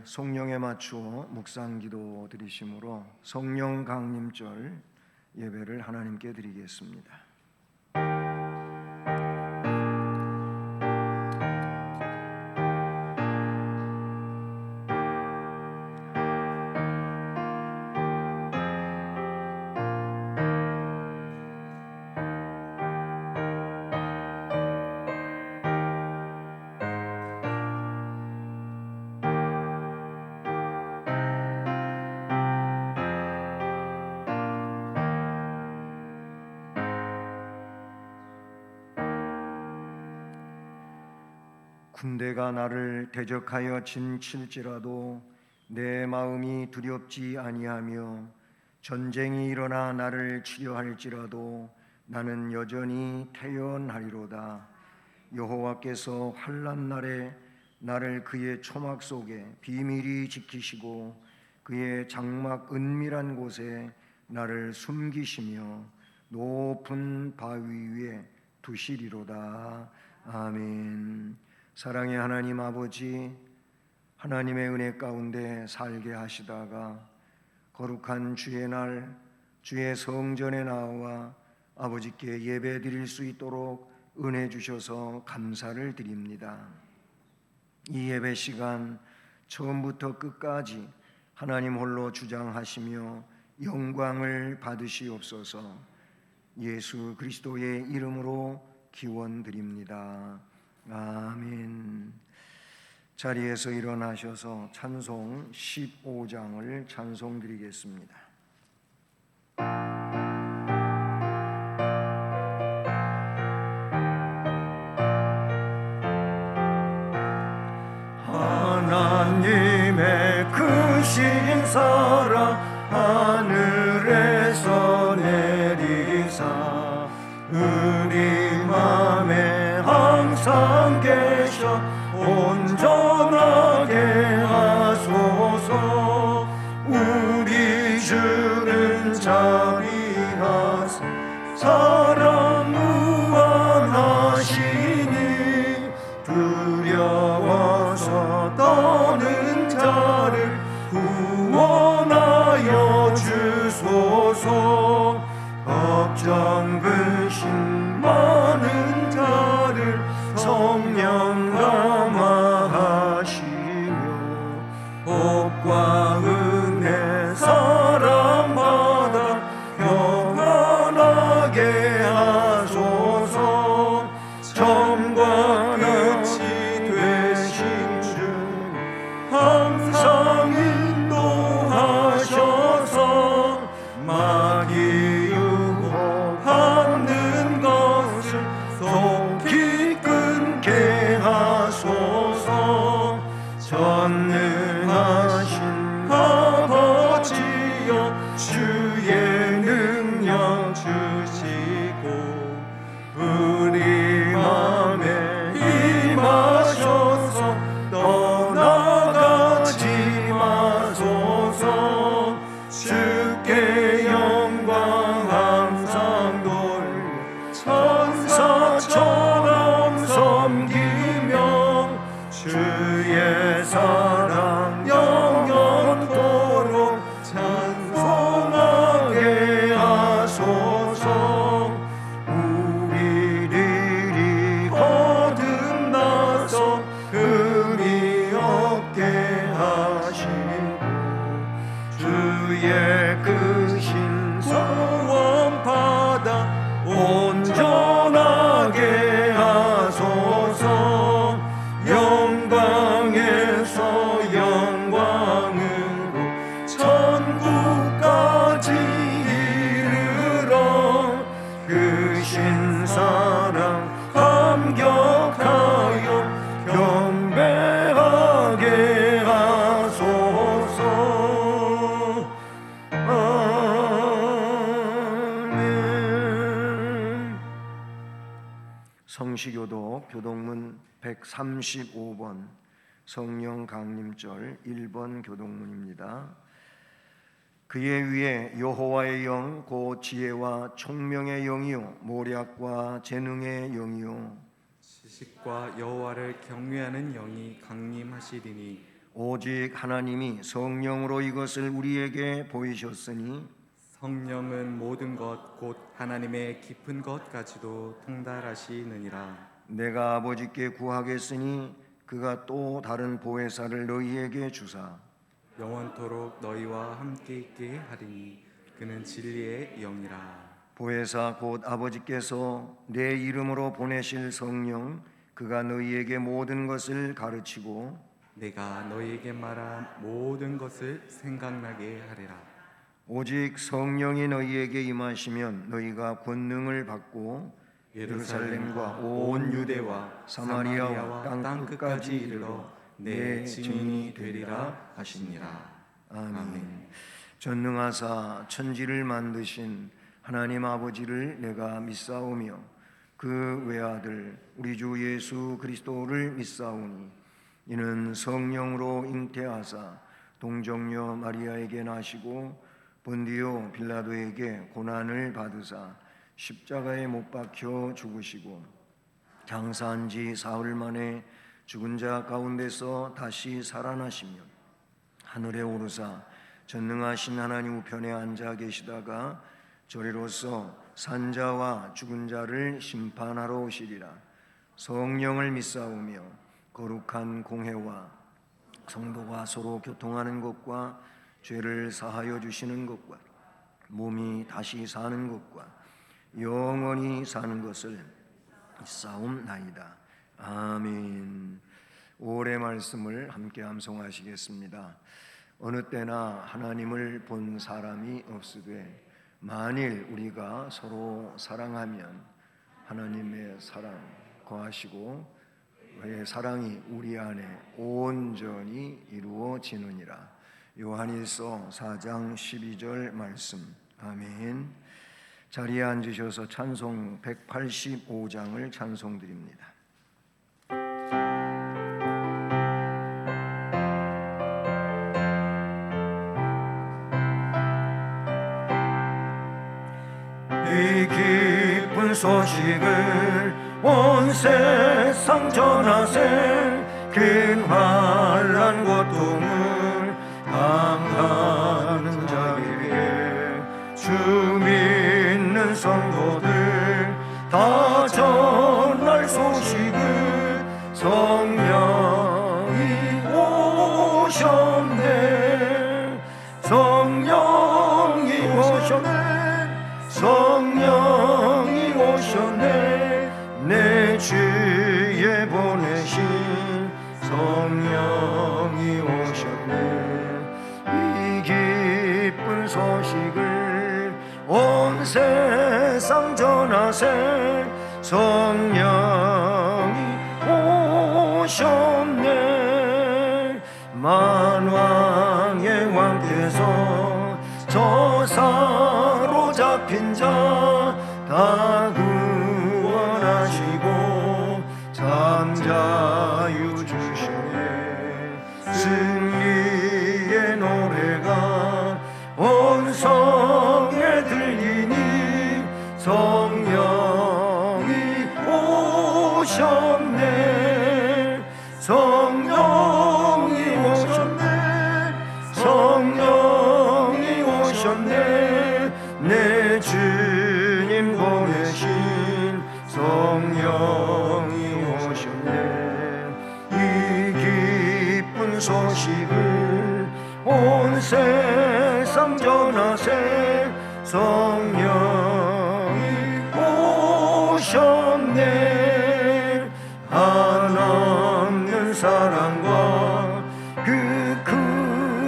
성령에 맞추어 묵상기도 드리심으로 성령 강림절 예배를 하나님께 드리겠습니다. 군대가 나를 대적하여 진칠지라도 내 마음이 두렵지 아니하며 전쟁이 일어나 나를 치려할지라도 나는 여전히 태연하리로다. 여호와께서 환난 날에 나를 그의 초막 속에 비밀히 지키시고 그의 장막 은밀한 곳에 나를 숨기시며 높은 바위 위에 두시리로다. 아멘. 사랑의 하나님 아버지, 하나님의 은혜 가운데 살게 하시다가 거룩한 주의 날 주의 성전에 나와 아버지께 예배 드릴 수 있도록 은혜 주셔서 감사를 드립니다. 이 예배 시간 처음부터 끝까지 하나님 홀로 주장하시며 영광을 받으시옵소서. 예수 그리스도의 이름으로 기원드립니다. 아멘. 자리에서 일어나셔서 찬송 15장을 찬송 드리겠습니다. 하나님의 크신 사랑 하늘에서 내리사 우리 맘에 항상 계셔 온전하게 하소서. 우리 주는 자비하사 사랑 무한하시니 두려워서 떠는 자를 구원하여 주소서. 걱정 근심 많은 자를 성령 감화하시며 복과 은혜 사랑받아 평안하게 하소서. 처음과 끝이 되신 주 항상 인도하셔서 마귀 유혹하는 것을 속히 끊게 하소서. 전능하신 아버지여 주의 능력 주시고 우리 맘에 임하셔서 떠나가지 마소서. 주께 영광 항상 돌려 천사처럼 섬기며 주의 사랑 영원토록 찬송하게 하소서. 우리들이 거듭나서 금이 없게 하시고 주의 크신 소원 받아 온전하게 하소서. 영광에서 영광으로 천국까지 이르러 크신 사랑 감격하여 경배하게 하소서. 아멘. 성시교도 교동문 135번 성령 강림절 1번 교동문입니다. 그의 위에 여호와의 영 곧 지혜와 총명의 영이요 모략과 재능의 영이요 지식과 여호와를 경외하는 영이 강림하시리니 오직 하나님이 성령으로 이것을 우리에게 보이셨으니 성령은 모든 것 곧 하나님의 깊은 것까지도 통달하시느니라. 내가 아버지께 구하겠으니 그가 또 다른 보혜사를 너희에게 주사 영원토록 너희와 함께 있게 하리니 그는 진리의 영이라. 보혜사 곧 아버지께서 내 이름으로 보내실 성령 그가 너희에게 모든 것을 가르치고 내가 너희에게 말한 모든 것을 생각나게 하리라. 오직 성령이 너희에게 임하시면 너희가 권능을 받고 예루살렘과 온 유대와 사마리아와 땅 끝까지 이르러 내 증인이 되리라 하시니라. 아멘. 전능하사 천지를 만드신 하나님 아버지를 내가 믿사오며 그 외아들 우리 주 예수 그리스도를 믿사오니 이는 성령으로 잉태하사 동정녀 마리아에게 나시고 본디오 빌라도에게 고난을 받으사 십자가에 못 박혀 죽으시고 장사한 지 사흘 만에 죽은 자 가운데서 다시 살아나시며 하늘에 오르사 전능하신 하나님 우편에 앉아 계시다가 저리로서 산자와 죽은 자를 심판하러 오시리라. 성령을 믿사오며 거룩한 공회와 성도가 서로 교통하는 것과 죄를 사하여 주시는 것과 몸이 다시 사는 것과 영원히 사는 것을 믿사옵나이다. 아멘. 올해 말씀을 함께 암송하시겠습니다. 어느 때나 하나님을 본 사람이 없으되 만일 우리가 서로 사랑하면 하나님의 사랑 거하시고 그의 사랑이 우리 안에 온전히 이루어지느니라. 요한일서 4장 12절 말씀. 아멘. 자리에 앉으셔서 찬송 185장을 찬송드립니다. 이 기쁜 소식을 온 세상 전하세. 큰 환난 고통을 당하는 자에게 주 믿는 성도들 다 전할 소식을 성령이 오셨네. 성령이 오셨네. 성령이 오셨네. 내 주에 보내신 성령이 오셨네. 이 기쁜 소식을 온 세상 전하세. 성령이 오셨네. 만왕의 왕께서 저 사로잡힌 자 다 구원하시고 잠자유 주시네. 승리의 노래가 온 성에 들리니 성령이 오셨네. 성령이 오셨네. 성령이 오셨네. 내 주님 보내신 성령이 오셨네. 이 기쁜 소식을 온 세상 전하세. 성령이 오셨네. 한없는 사랑과 그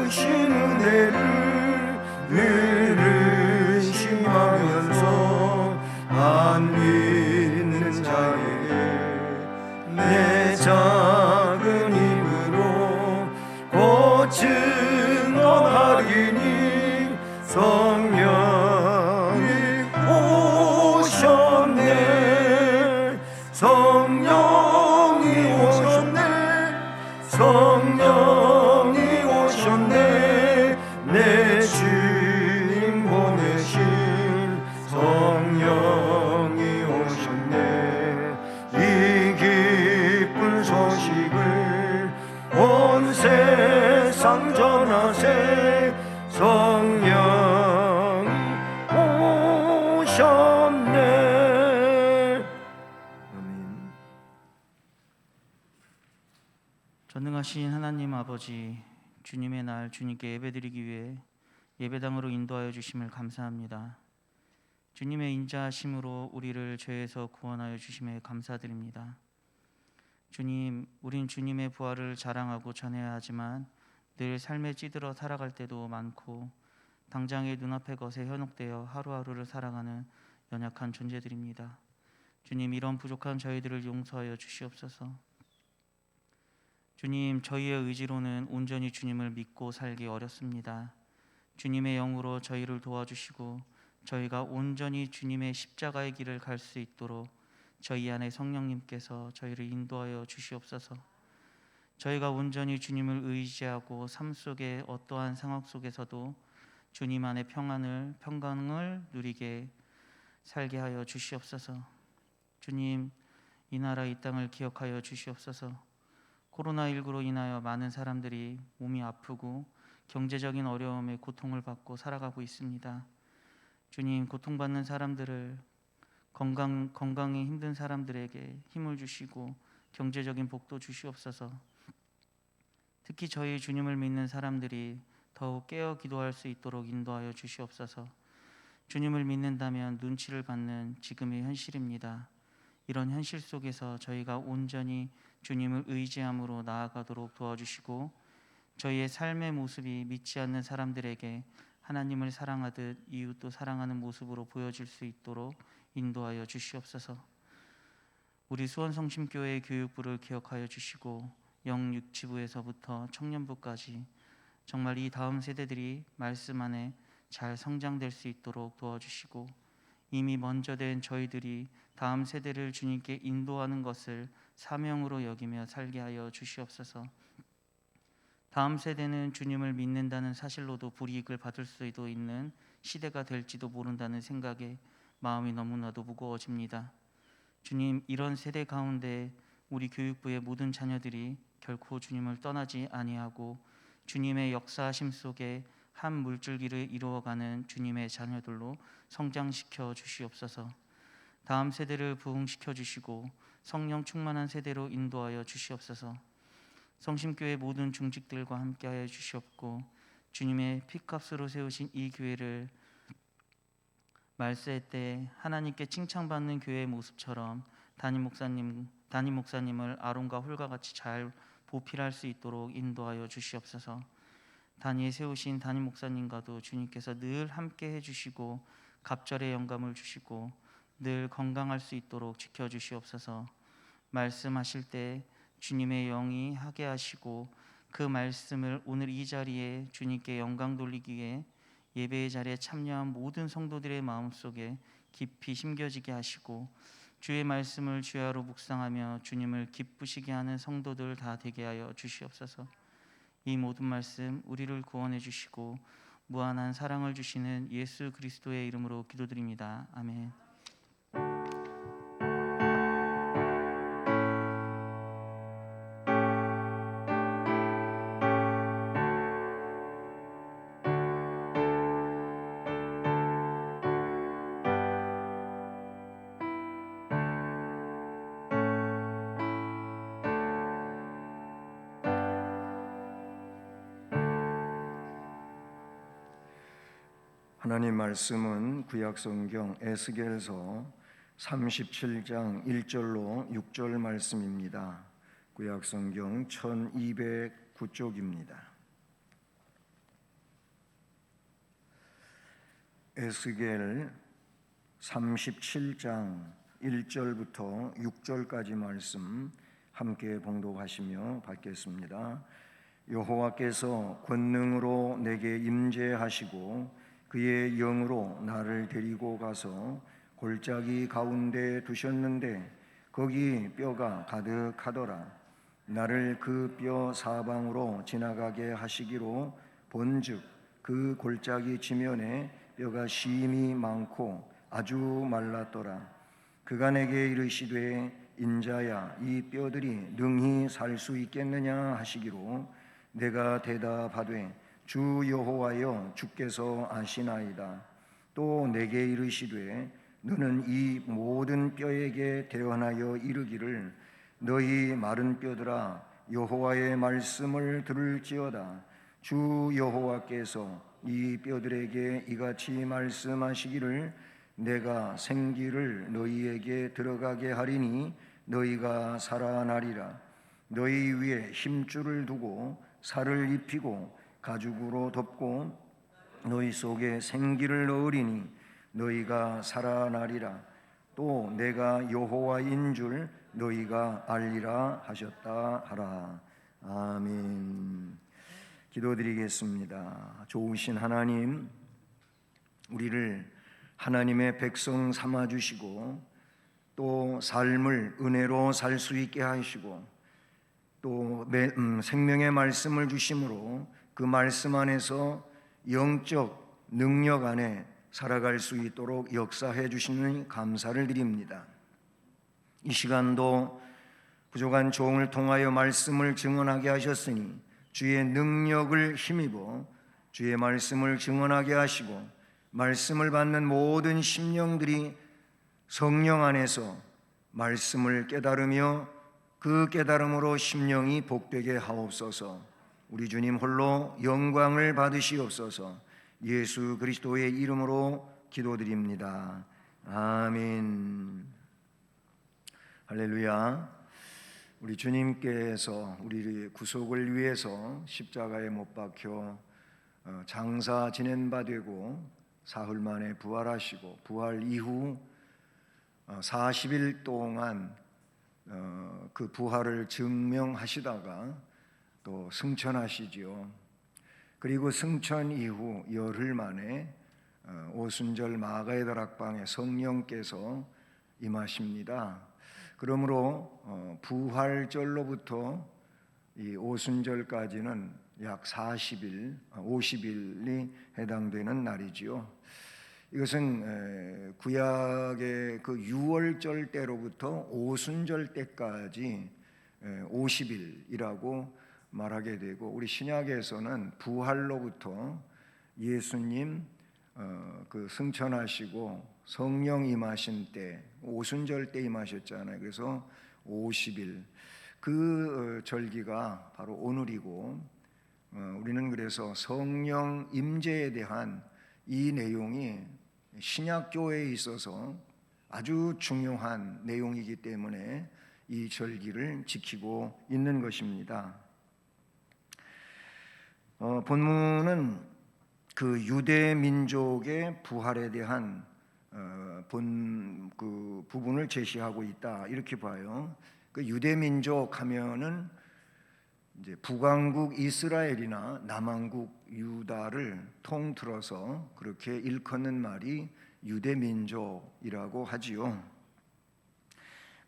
크신 은혜를 늘 의심하면서 안 믿는 자에게 내 작은 힘으로 곧 증언하리니 성령이 오셨네. 성령이 오셨네. 성령이 오셨네. 내 주님 보내신 성령이 오셨네. 이 기쁜 소식을 온 세상 왕전하세 성령 오셨네. 아멘. 전능하신 하나님 아버지, 주님의 날 주님께 예배드리기 위해 예배당으로 인도하여 주심을 감사합니다. 주님의 인자하심으로 우리를 죄에서 구원하여 주심에 감사드립니다. 주님, 우린 주님의 부활을 자랑하고 전해야 하지만 늘 삶에 찌들어 살아갈 때도 많고 당장의 눈앞의 것에 현혹되어 하루하루를 살아가는 연약한 존재들입니다. 주님, 이런 부족한 저희들을 용서하여 주시옵소서. 주님, 저희의 의지로는 온전히 주님을 믿고 살기 어렵습니다. 주님의 영으로 저희를 도와주시고 저희가 온전히 주님의 십자가의 길을 갈 수 있도록 저희 안에 성령님께서 저희를 인도하여 주시옵소서. 저희가 온전히 주님을 의지하고 삶 속의 어떠한 상황 속에서도 주님 안에 평강을 누리게 살게 하여 주시옵소서. 주님, 이 나라 이 땅을 기억하여 주시옵소서. 코로나19로 인하여 많은 사람들이 몸이 아프고 경제적인 어려움에 고통을 받고 살아가고 있습니다. 주님, 고통받는 사람들을 건강에 힘든 사람들에게 힘을 주시고 경제적인 복도 주시옵소서. 특히 저희 주님을 믿는 사람들이 더욱 깨어 기도할 수 있도록 인도하여 주시옵소서. 주님을 믿는다면 눈치를 받는 지금의 현실입니다. 이런 현실 속에서 저희가 온전히 주님을 의지함으로 나아가도록 도와주시고 저희의 삶의 모습이 믿지 않는 사람들에게 하나님을 사랑하듯 이웃도 사랑하는 모습으로 보여질 수 있도록 인도하여 주시옵소서. 우리 수원성심교회 교육부를 기억하여 주시고 영육지부에서부터 청년부까지 정말 이 다음 세대들이 말씀 안에 잘 성장될 수 있도록 도와주시고 이미 먼저 된 저희들이 다음 세대를 주님께 인도하는 것을 사명으로 여기며 살게 하여 주시옵소서. 다음 세대는 주님을 믿는다는 사실로도 불이익을 받을 수도 있는 시대가 될지도 모른다는 생각에 마음이 너무나도 무거워집니다. 주님, 이런 세대 가운데 우리 교육부의 모든 자녀들이 결코 주님을 떠나지 아니하고 주님의 역사하심 속에 한 물줄기를 이루어가는 주님의 자녀들로 성장시켜 주시옵소서. 다음 세대를 부흥시켜 주시고 성령 충만한 세대로 인도하여 주시옵소서. 성심교회 모든 중직들과 함께하여 주시옵고 주님의 피값으로 세우신 이 교회를 말세 때 하나님께 칭찬받는 교회의 모습처럼 담임 목사님을 아론과 홀과 같이 잘 보필할 수 있도록 인도하여 주시옵소서. 단위에 세우신 담임 목사님과도 주님께서 늘 함께 해주시고 갑절의 영감을 주시고 늘 건강할 수 있도록 지켜주시옵소서. 말씀하실 때 주님의 영이 하게 하시고 그 말씀을 오늘 이 자리에 주님께 영광 돌리기 위해 예배의 자리에 참여한 모든 성도들의 마음속에 깊이 심겨지게 하시고 주의 말씀을 주야로 묵상하며 주님을 기쁘시게 하는 성도들 다 되게 하여 주시옵소서. 이 모든 말씀 우리를 구원해 주시고 무한한 사랑을 주시는 예수 그리스도의 이름으로 기도드립니다. 아멘. 하나님 말씀은 구약성경 에스겔서 37장 1절로 6절 말씀입니다. 구약성경 1209쪽입니다. 에스겔 37장 1절부터 6절까지 말씀 함께 봉독하시며 받겠습니다. 여호와께서 권능으로 내게 임재하시고 그의 영으로 나를 데리고 가서 골짜기 가운데 두셨는데 거기 뼈가 가득하더라. 나를 그 뼈 사방으로 지나가게 하시기로 본즉 그 골짜기 지면에 뼈가 심히 많고 아주 말랐더라. 그가 내게 이르시되 인자야 이 뼈들이 능히 살 수 있겠느냐 하시기로 내가 대답하되 주 여호와여 주께서 아시나이다. 또 내게 이르시되 너는 이 모든 뼈에게 대언하여 이르기를 너희 마른 뼈들아 여호와의 말씀을 들을지어다. 주 여호와께서 이 뼈들에게 이같이 말씀하시기를 내가 생기를 너희에게 들어가게 하리니 너희가 살아나리라. 너희 위에 힘줄을 두고 살을 입히고 가죽으로 덮고 너희 속에 생기를 넣으리니 너희가 살아나리라. 또 내가 여호와인 줄 너희가 알리라 하셨다 하라. 아멘. 기도드리겠습니다. 좋으신 하나님, 우리를 하나님의 백성 삼아 주시고 또 삶을 은혜로 살 수 있게 하시고 또 생명의 말씀을 주심으로 그 말씀 안에서 영적 능력 안에 살아갈 수 있도록 역사해 주시는 감사를 드립니다. 이 시간도 부족한 종을 통하여 말씀을 증언하게 하셨으니 주의 능력을 힘입어 주의 말씀을 증언하게 하시고 말씀을 받는 모든 심령들이 성령 안에서 말씀을 깨달으며 그 깨달음으로 심령이 복되게 하옵소서. 우리 주님 홀로 영광을 받으시옵소서. 예수 그리스도의 이름으로 기도드립니다. 아멘. 할렐루야. 우리 주님께서 우리 구속을 위해서 십자가에 못 박혀 장사 지낸 바 되고 사흘 만에 부활하시고 부활 이후 40일 동안 그 부활을 증명하시다가 또 승천하시지요. 그리고 승천 이후 열흘 만에 오순절 마가의 다락방에 성령께서 임하십니다. 그러므로 부활절로부터 이 오순절까지는 약 40일, 50일이 해당되는 날이지요. 이것은 구약의 그 유월절 때로부터 오순절 때까지 50일이라고 말하게 되고, 우리 신약에서는 부활로부터 예수님 그 승천하시고 성령 임하신 때 오순절 때 임하셨잖아요. 그래서 50일 그 절기가 바로 오늘이고, 우리는 그래서 성령 임재에 대한 이 내용이 신약교회에 있어서 아주 중요한 내용이기 때문에 이 절기를 지키고 있는 것입니다. 본문은 그 유대 민족의 부활에 대한 그 부분을 제시하고 있다, 이렇게 봐요. 그 유대 민족 하면은 이제 북왕국 이스라엘이나 남왕국 유다를 통틀어서 그렇게 일컫는 말이 유대 민족이라고 하지요.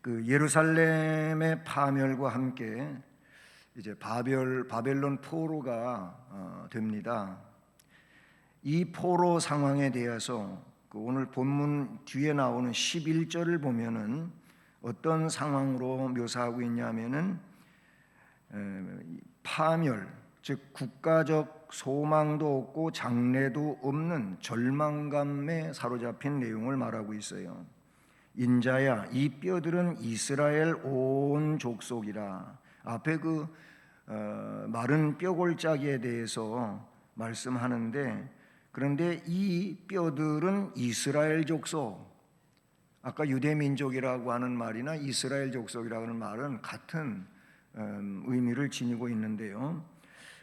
그 예루살렘의 파멸과 함께 이제 바벨론 포로가 됩니다. 이 포로 상황에 대해서 오늘 본문 뒤에 나오는 11절을 보면은 어떤 상황으로 묘사하고 있냐면은 파멸, 즉 국가적 소망도 없고 장래도 없는 절망감에 사로잡힌 내용을 말하고 있어요. 인자야, 이 뼈들은 이스라엘 온 족속이라. 앞에 그 마른 뼈골짜기에 대해서 말씀하는데, 그런데 이 뼈들은 이스라엘 족속, 아까 유대 민족이라고 하는 말이나 이스라엘 족속이라고 하는 말은 같은 의미를 지니고 있는데요.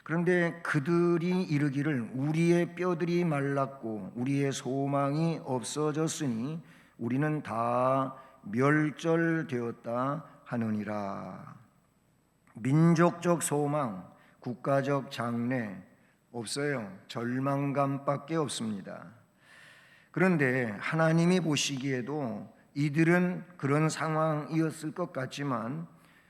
그런데 그들이 이르기를 우리의 뼈들이 말랐고 우리의 소망이 없어졌으니 우리는 다 멸절되었다 하느니라. 민족적 소망, 국가적 장래 없어요. 절망감밖에 없습니다. 그런데 하나님이 보시기에도 이들은 그런 상황이었을 것 같지만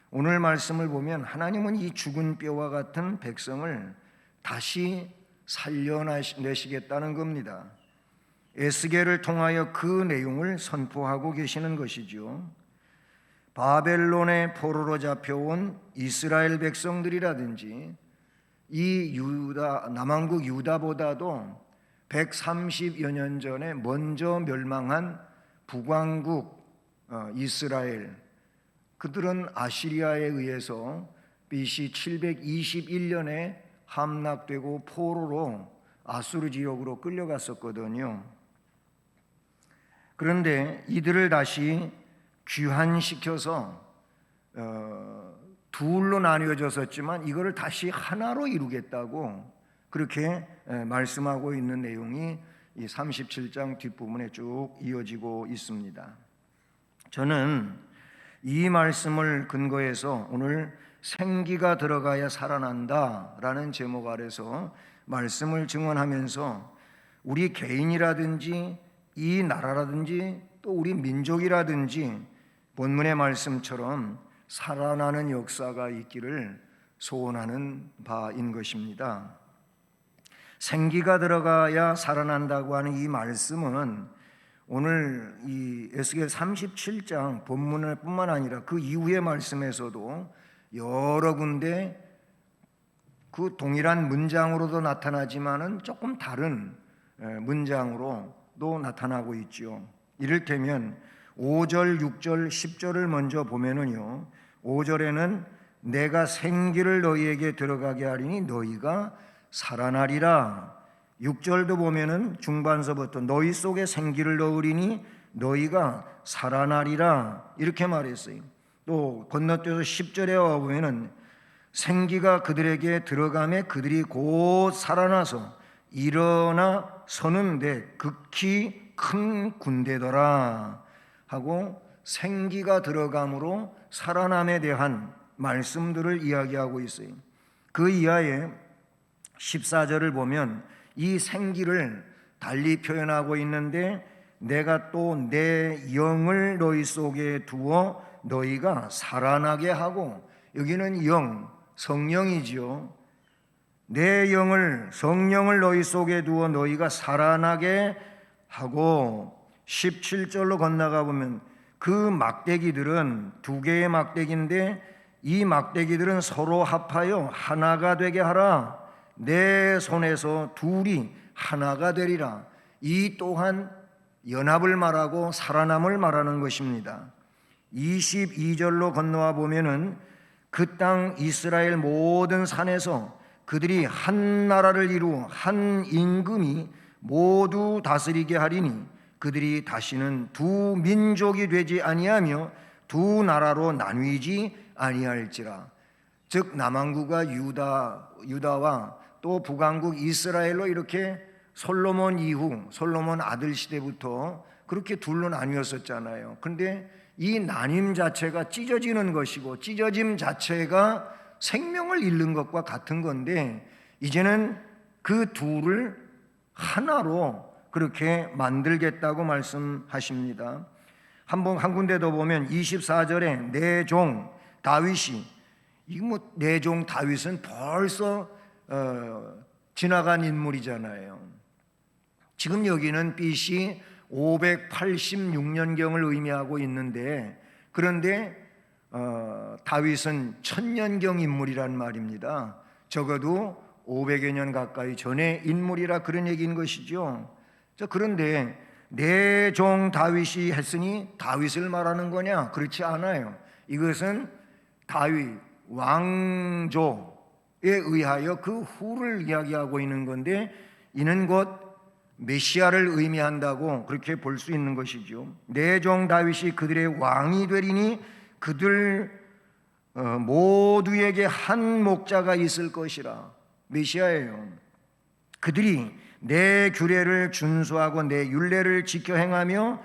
오늘 말씀을 보면 하나님은 이 죽은 뼈와 같은 백성을 다시 살려내시겠다는 겁니다. 에스겔을 통하여 그 내용을 선포하고 계시는 것이죠. 바벨론의 포로로 잡혀온 이스라엘 백성들이라든지 이 유다, 남왕국 유다보다도 130여 년 전에 먼저 멸망한 북왕국 이스라엘, 그들은 아시리아에 의해서 BC 721년에 함락되고 포로로 아수르 지역으로 끌려갔었거든요. 그런데 이들을 다시 귀환시켜서 둘로 나뉘어졌었지만 이거를 다시 하나로 이루겠다고 그렇게 말씀하고 있는 내용이 이 37장 뒷부분에 쭉 이어지고 있습니다. 저는 이 말씀을 근거해서 오늘 생기가 들어가야 살아난다라는 제목 아래서 말씀을 증언하면서 우리 개인이라든지 이 나라라든지 또 우리 민족이라든지 본문의 말씀처럼 살아나는 역사가 있기를 소원하는 바인 것입니다. 생기가 들어가야 살아난다고 하는 이 말씀은 오늘 이 에스겔 37장 본문을 뿐만 아니라 그 이후의 말씀에서도 여러 군데 그 동일한 문장으로도 나타나지만은 조금 다른 문장으로도 나타나고 있죠. 이를테면 5절, 6절, 10절을 먼저 보면은요, 5절에는 내가 생기를 너희에게 들어가게 하리니 너희가 살아나리라. 6절도 보면은 중반서부터 너희 속에 생기를 넣으리니 너희가 살아나리라 이렇게 말했어요. 또 건너뛰어서 10절에 와보면은 생기가 그들에게 들어가매 그들이 곧 살아나서 일어나 서는데 극히 큰 군대더라 하고 생기가 들어감으로 살아남에 대한 말씀들을 이야기하고 있어요. 그 이하에 14절을 보면 이 생기를 달리 표현하고 있는데 내가 또 내 영을 너희 속에 두어 너희가 살아나게 하고, 여기는 영, 성령이지요. 내 영을, 성령을 너희 속에 두어 너희가 살아나게 하고, 17절로 건너가 보면 그 막대기들은 두 개의 막대기인데 이 막대기들은 서로 합하여 하나가 되게 하라. 내 손에서 둘이 하나가 되리라. 이 또한 연합을 말하고 살아남을 말하는 것입니다. 22절로 건너와 보면은 그 땅 이스라엘 모든 산에서 그들이 한 나라를 이루어 한 임금이 모두 다스리게 하리니 그들이 다시는 두 민족이 되지 아니하며 두 나라로 나뉘지 아니할지라. 즉 남왕국과 유다와 또 북왕국 이스라엘로 이렇게 솔로몬 이후 솔로몬 아들 시대부터 그렇게 둘로 나뉘었었잖아요. 그런데 이 나뉨 자체가 찢어지는 것이고 찢어짐 자체가 생명을 잃는 것과 같은 건데 이제는 그 둘을 하나로 그렇게 만들겠다고 말씀하십니다. 한 군데 더 보면 24절에 내 종 다윗이, 내 종 다윗은 벌써 지나간 인물이잖아요. 지금 여기는 BC 586년경을 의미하고 있는데, 그런데 다윗은 1000년경 인물이란 말입니다. 적어도 500여 년 가까이 전의 인물이라 그런 얘기인 것이죠. 그런데 내 종 다윗이 했으니 다윗을 말하는 거냐? 그렇지 않아요. 이것은 다윗 왕조에 의하여 그 후를 이야기하고 있는 건데, 이는 곧 메시아를 의미한다고 그렇게 볼 수 있는 것이죠. 내 종 다윗이 그들의 왕이 되리니 그들 모두에게 한 목자가 있을 것이라. 메시아예요. 그들이 내 규례를 준수하고 내 율례를 지켜 행하며,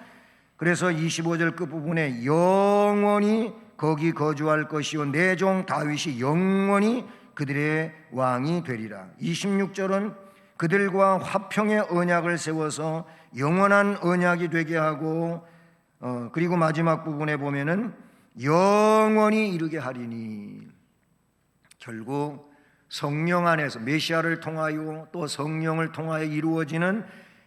그래서 25절 끝부분에 영원히 거기 거주할 것이요 내 종 다윗이 영원히 그들의 왕이 되리라. 26절은 그들과 화평의 언약을 세워서 영원한 언약이 되게 하고, 그리고 마지막 부분에 보면은 영원히 이르게 하리니, 결국 성령 안에서 메시아를 통하여 또 성령을 통하여 이루어지는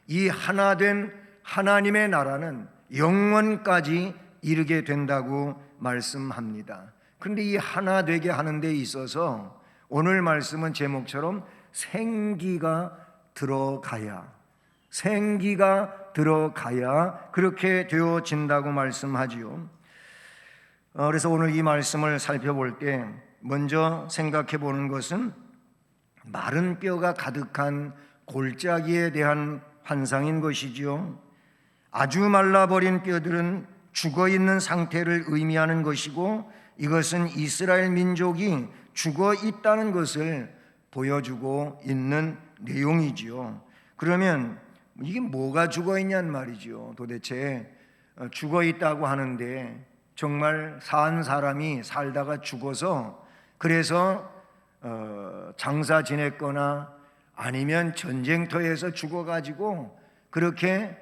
이 하나된 하나님의 나라는 영원까지 이르게 된다고 말씀합니다. 그런데 이 하나 되게 하는 데 있어서 오늘 말씀은 제목처럼 생기가 들어가야 그렇게 되어진다고 말씀하지요. 그래서 오늘 이 말씀을 살펴볼 때 먼저 생각해 보는 것은 마른 뼈가 가득한 골짜기에 대한 환상인 것이지요. 아주 말라버린 뼈들은 죽어 있는 상태를 의미하는 것이고, 이것은 이스라엘 민족이 죽어 있다는 것을 보여주고 있는 내용이지요. 그러면 이게 뭐가 죽어 있냔 말이죠. 도대체 죽어 있다고 하는데 정말 산 사람이 살다가 죽어서 그래서 장사 지냈거나 아니면 전쟁터에서 죽어가지고 그렇게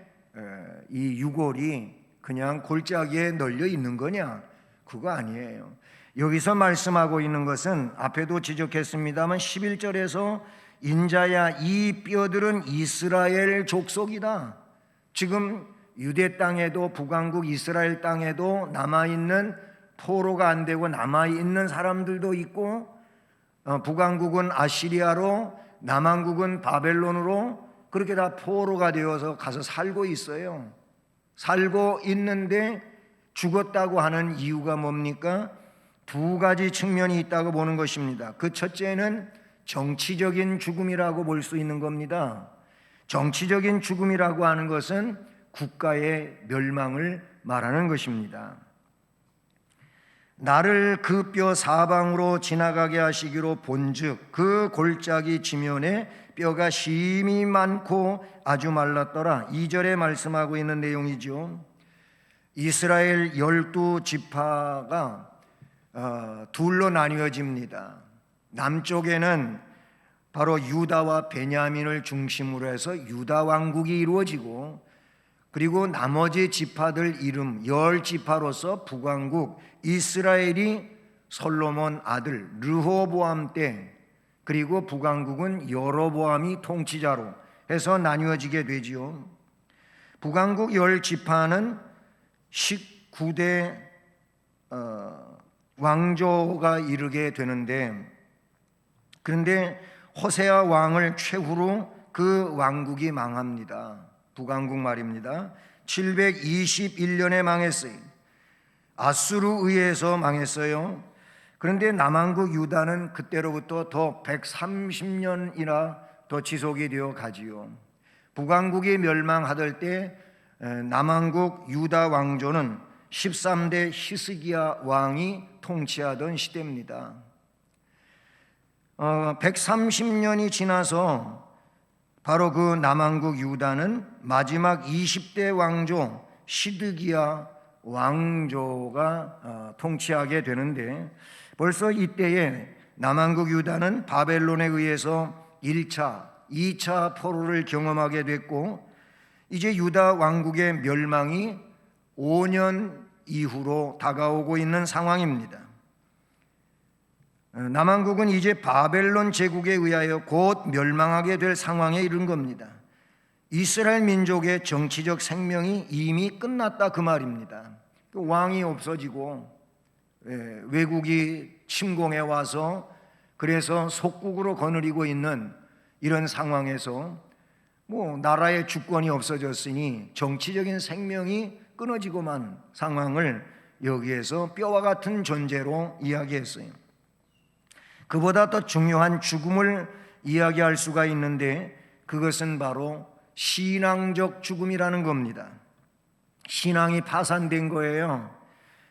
이 유골이 그냥 골짜기에 널려 있는 거냐? 그거 아니에요. 여기서 말씀하고 있는 것은 앞에도 지적했습니다만 11절에서 인자야 이 뼈들은 이스라엘 족속이다. 지금 유대 땅에도 북왕국 이스라엘 땅에도 남아있는, 포로가 안 되고 남아있는 사람들도 있고, 북왕국은 아시리아로, 남왕국은 바벨론으로 그렇게 다 포로가 되어서 가서 살고 있어요. 살고 있는데 죽었다고 하는 이유가 뭡니까? 두 가지 측면이 있다고 보는 것입니다. 그 첫째는 정치적인 죽음이라고 볼 수 있는 겁니다. 정치적인 죽음이라고 하는 것은 국가의 멸망을 말하는 것입니다. 나를 그 뼈 사방으로 지나가게 하시기로 본즉 그 골짜기 지면에 뼈가 심히 많고 아주 말랐더라. 2절에 말씀하고 있는 내용이죠. 이스라엘 12지파가 둘로 나뉘어집니다. 남쪽에는 바로 유다와 베냐민을 중심으로 해서 유다 왕국이 이루어지고, 그리고 나머지 지파들 이름 10지파로서 북왕국 이스라엘이 솔로몬 아들 르호보암 때, 그리고 북왕국은 여로보암이 통치자로 해서 나뉘어지게 되지요. 북왕국 10지파는 19대 왕조가 이르게 되는데, 그런데 호세아 왕을 최후로 그 왕국이 망합니다. 북왕국 말입니다. 721년에 망했어요. 아수르 의해서 망했어요. 그런데 남왕국 유다는 그때로부터 더 130년이나 더 지속이 되어 가지요. 북왕국이 멸망하던 때 남왕국 유다 왕조는 13대 히스기야 왕이 통치하던 시대입니다. 130년이 지나서 바로 그 남왕국 유다는 마지막 20대 왕조 시드기야 왕조가 통치하게 되는데, 벌써 이때에 남왕국 유다는 바벨론에 의해서 1차, 2차 포로를 경험하게 됐고, 이제 유다 왕국의 멸망이 5년 이후로 다가오고 있는 상황입니다. 남왕국은 이제 바벨론 제국에 의하여 곧 멸망하게 될 상황에 이른 겁니다. 이스라엘 민족의 정치적 생명이 이미 끝났다 그 말입니다. 왕이 없어지고 외국이 침공해 와서 그래서 속국으로 거느리고 있는 이런 상황에서 나라의 주권이 없어졌으니 정치적인 생명이 끊어지고만 상황을 여기에서 뼈와 같은 존재로 이야기했어요. 그보다 더 중요한 죽음을 이야기할 수가 있는데, 그것은 바로 신앙적 죽음이라는 겁니다. 신앙이 파산된 거예요.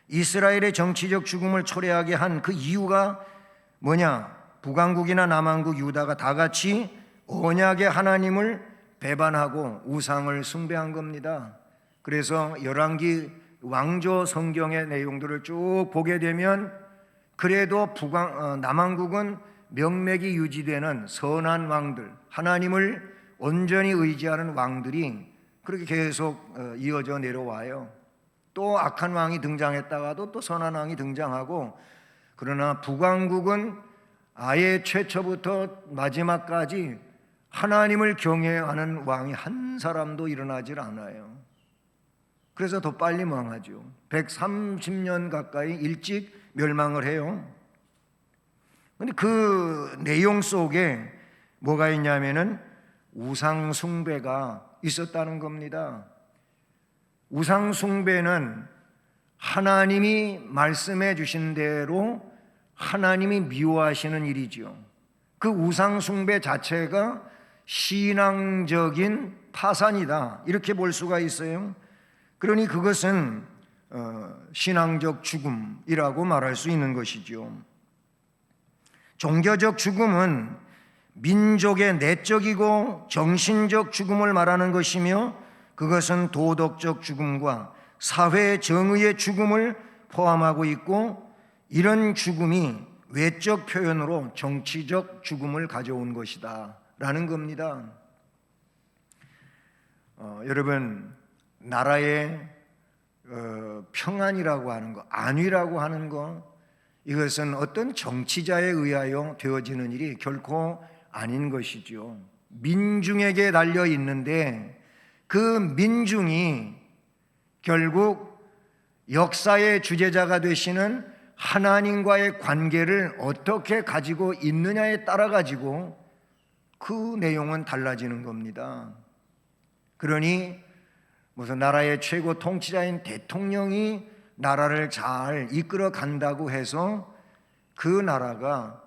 이스라엘의 정치적 죽음을 초래하게 한 그 이유가 뭐냐? 북왕국이나 남왕국 유다가 다 같이 언약의 하나님을 배반하고 우상을 숭배한 겁니다. 그래서 열왕기 왕조 성경의 내용들을 쭉 보게 되면 그래도 남왕국은 명맥이 유지되는 선한 왕들, 하나님을 온전히 의지하는 왕들이 그렇게 계속 이어져 내려와요. 또 악한 왕이 등장했다가도 또 선한 왕이 등장하고, 그러나 북왕국은 아예 최초부터 마지막까지 하나님을 경외하는 왕이 한 사람도 일어나질 않아요. 그래서 더 빨리 망하죠. 130년 가까이 일찍 멸망을 해요. 근데 그 내용 속에 뭐가 있냐면은 우상 숭배가 있었다는 겁니다. 우상 숭배는 하나님이 말씀해 주신 대로 하나님이 미워하시는 일이죠. 그 우상 숭배 자체가 신앙적인 파산이다, 이렇게 볼 수가 있어요. 그러니 그것은 신앙적 죽음이라고 말할 수 있는 것이죠. 종교적 죽음은 민족의 내적이고 정신적 죽음을 말하는 것이며, 그것은 도덕적 죽음과 사회 정의의 죽음을 포함하고 있고, 이런 죽음이 외적 표현으로 정치적 죽음을 가져온 것이다 라는 겁니다. 여러분, 나라의 평안이라고 하는 거, 안위라고 하는 거, 이것은 어떤 정치자에 의하여 되어지는 일이 결코 아닌 것이죠. 민중에게 달려 있는데, 그 민중이 결국 역사의 주제자가 되시는 하나님과의 관계를 어떻게 가지고 있느냐에 따라 가지고 그 내용은 달라지는 겁니다. 그러니 무슨 나라의 최고 통치자인 대통령이 나라를 잘 이끌어 간다고 해서 그 나라가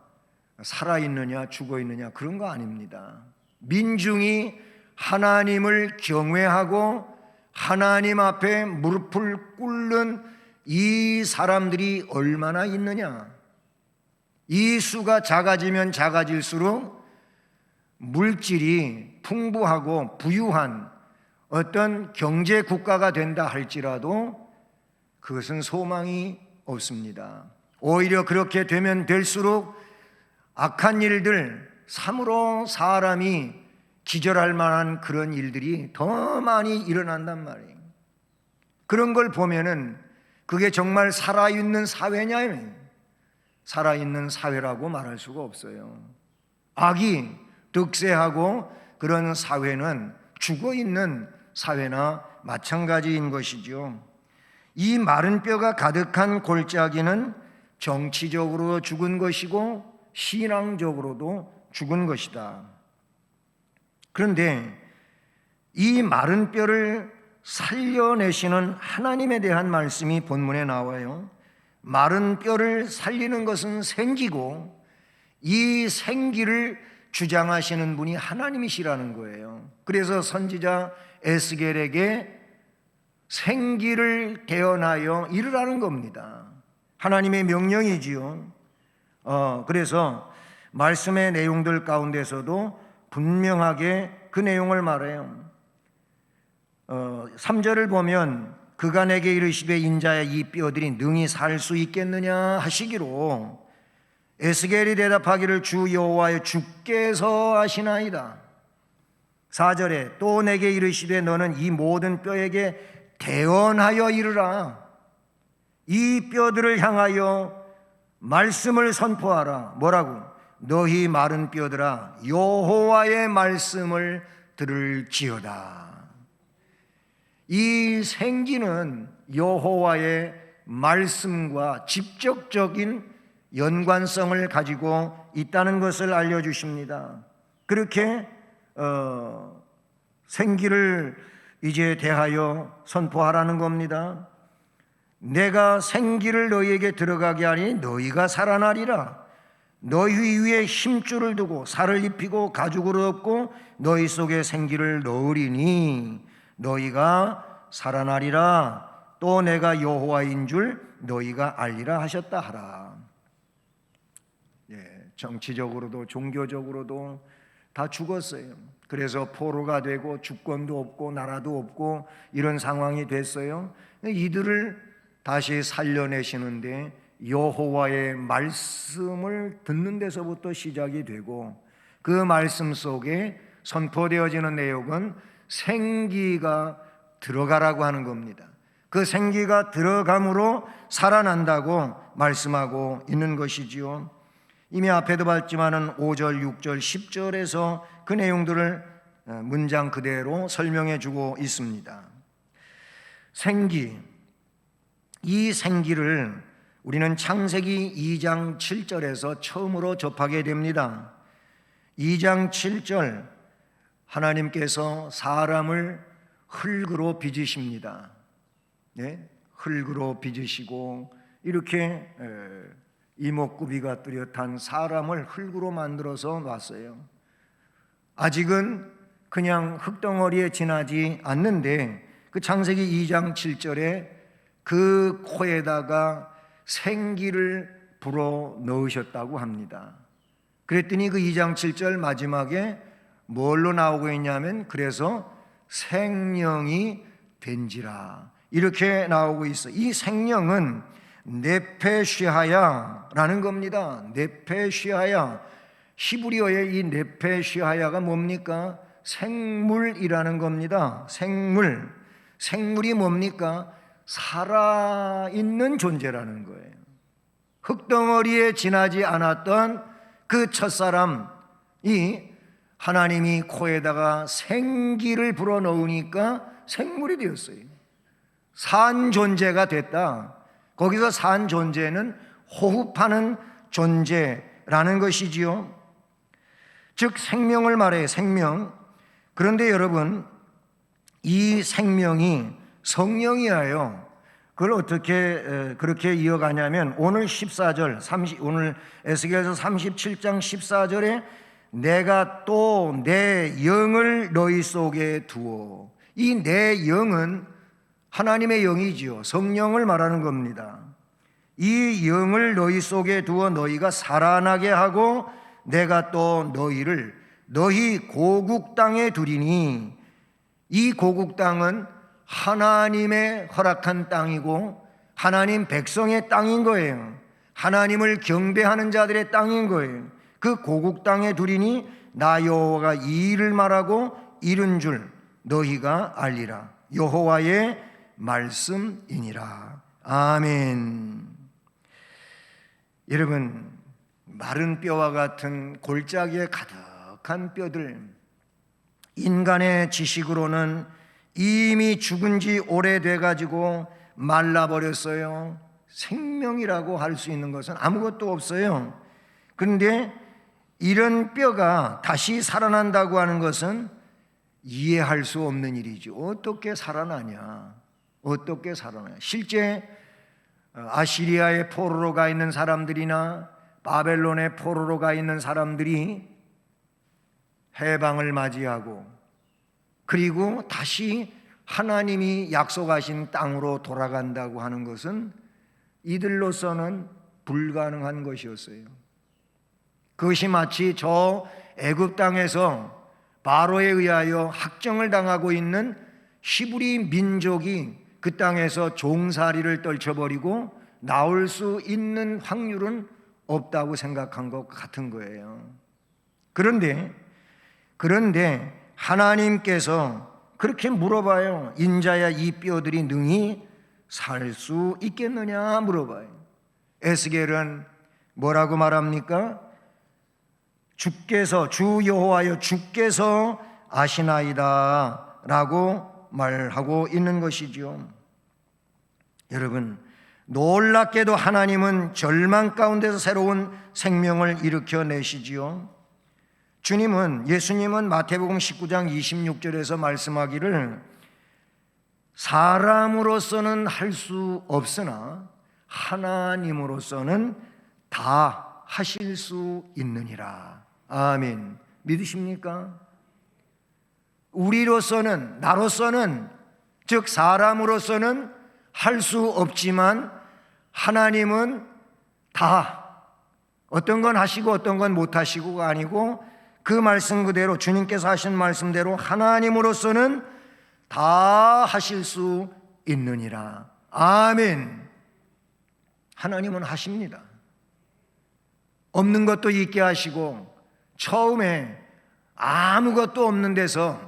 살아있느냐 죽어있느냐 그런 거 아닙니다. 민중이 하나님을 경외하고 하나님 앞에 무릎을 꿇는 이 사람들이 얼마나 있느냐, 이 수가 작아지면 작아질수록 물질이 풍부하고 부유한 어떤 경제 국가가 된다 할지라도 그것은 소망이 없습니다. 오히려 그렇게 되면 될수록 악한 일들, 참으로 사람이 기절할 만한 그런 일들이 더 많이 일어난단 말이에요. 그런 걸 보면은 그게 정말 살아있는 사회냐? 살아있는 사회라고 말할 수가 없어요. 악이 득세하고 그런 사회는 죽어있는 사회나 마찬가지인 것이죠. 이 마른 뼈가 가득한 골짜기는 정치적으로 죽은 것이고 신앙적으로도 죽은 것이다. 그런데 이 마른 뼈를 살려내시는 하나님에 대한 말씀이 본문에 나와요. 마른 뼈를 살리는 것은 생기고 이 생기를 주장하시는 분이 하나님이시라는 거예요. 그래서 선지자 에스겔에게 생기를 개헌하여 이르라는 겁니다. 하나님의 명령이지요. 그래서 말씀의 내용들 가운데서도 분명하게 그 내용을 말해요. 3절을 보면 그가 내게 이르시되 인자야 이 뼈들이 능히 살 수 있겠느냐 하시기로 에스겔이 대답하기를 주 여호와여 주께서 하시나이다. 4절에 또 내게 이르시되 너는 이 모든 뼈에게 대언하여 이르라. 이 뼈들을 향하여 말씀을 선포하라. 뭐라고? 너희 마른 뼈들아 여호와의 말씀을 들을지어다. 이 생기는 여호와의 말씀과 직접적인 연관성을 가지고 있다는 것을 알려주십니다. 그렇게 생기를 이제 대하여 선포하라는 겁니다. 내가 생기를 너희에게 들어가게 하니 너희가 살아나리라. 너희 위에 힘줄을 두고 살을 입히고 가죽을 엎고 너희 속에 생기를 넣으리니 너희가 살아나리라. 또 내가 여호와인 줄 너희가 알리라 하셨다 하라. 정치적으로도 종교적으로도 다 죽었어요. 그래서 포로가 되고 주권도 없고 나라도 없고 이런 상황이 됐어요. 이들을 다시 살려내시는데 여호와의 말씀을 듣는 데서부터 시작이 되고 그 말씀 속에 선포되어지는 내용은 생기가 들어가라고 하는 겁니다. 그 생기가 들어감으로 살아난다고 말씀하고 있는 것이지요. 이미 앞에도 봤지만은 5절, 6절, 10절에서 그 내용들을 문장 그대로 설명해 주고 있습니다. 생기, 이 생기를 우리는 창세기 2장 7절에서 처음으로 접하게 됩니다. 2장 7절, 하나님께서 사람을 흙으로 빚으십니다. 네? 흙으로 빚으시고 이렇게 이목구비가 뚜렷한 사람을 흙으로 만들어서 놨어요. 아직은 그냥 흙덩어리에 지나지 않는데 그 창세기 2장 7절에 그 코에다가 생기를 불어 넣으셨다고 합니다. 그랬더니 그 2장 7절 마지막에 뭘로 나오고 있냐면 그래서 생명이 된지라 이렇게 나오고 있어. 이 생명은 네페시하야라는 겁니다. 네페시하야. 히브리어의 이 네페시하야가 뭡니까? 생물이라는 겁니다. 생물. 생물이 뭡니까? 살아있는 존재라는 거예요. 흙덩어리에 지나지 않았던 그 첫사람이 하나님이 코에다가 생기를 불어넣으니까 생물이 되었어요. 산 존재가 됐다. 거기서 산 존재는 호흡하는 존재라는 것이지요. 즉 생명을 말해요. 생명. 그런데 여러분, 이 생명이 성령이에요. 그걸 어떻게 그렇게 이어가냐면 오늘 14절, 오늘 에스겔서 37장 14절에 내가 또 내 영을 너희 속에 두어. 이 내 영은 하나님의 영이지요. 성령을 말하는 겁니다. 이 영을 너희 속에 두어 너희가 살아나게 하고 내가 또 너희를 너희 고국 땅에 두리니. 이 고국 땅은 하나님의 허락한 땅이고 하나님 백성의 땅인 거예요. 하나님을 경배하는 자들의 땅인 거예요. 그 고국 땅에 두리니 나 여호와가 이 일을 말하고 이른 줄 너희가 알리라. 여호와의 말씀이니라. 아멘. 여러분, 마른 뼈와 같은 골짜기에 가득한 뼈들, 인간의 지식으로는 이미 죽은 지 오래돼 가지고 말라버렸어요. 생명이라고 할 수 있는 것은 아무것도 없어요. 그런데 이런 뼈가 다시 살아난다고 하는 것은 이해할 수 없는 일이죠. 어떻게 살아나냐? 어떻게 살아나냐? 실제 아시리아의 포로로 가 있는 사람들이나 바벨론의 포로로 가 있는 사람들이 해방을 맞이하고 그리고 다시 하나님이 약속하신 땅으로 돌아간다고 하는 것은 이들로서는 불가능한 것이었어요. 그것이 마치 저 애굽 땅에서 바로에 의하여 학정을 당하고 있는 히브리 민족이 그 땅에서 종살이를 떨쳐버리고 나올 수 있는 확률은 없다고 생각한 것 같은 거예요. 그런데 하나님께서 그렇게 물어봐요. 인자야 이 뼈들이 능히 살 수 있겠느냐 물어봐요. 에스겔은 뭐라고 말합니까? 주께서, 주 여호와여 주께서 아시나이다 라고 말하고 있는 것이지요. 여러분, 놀랍게도 하나님은 절망 가운데서 새로운 생명을 일으켜내시지요. 예수님은 마태복음 19장 26절에서 말씀하기를 사람으로서는 할 수 없으나 하나님으로서는 다 하실 수 있느니라. 아멘. 믿으십니까? 우리로서는, 나로서는, 즉 사람으로서는 할 수 없지만 하나님은 다, 어떤 건 하시고 어떤 건 못 하시고가 아니고 그 말씀 그대로, 주님께서 하신 말씀대로 하나님으로서는 다 하실 수 있느니라. 아멘. 하나님은 하십니다. 없는 것도 있게 하시고 처음에 아무것도 없는 데서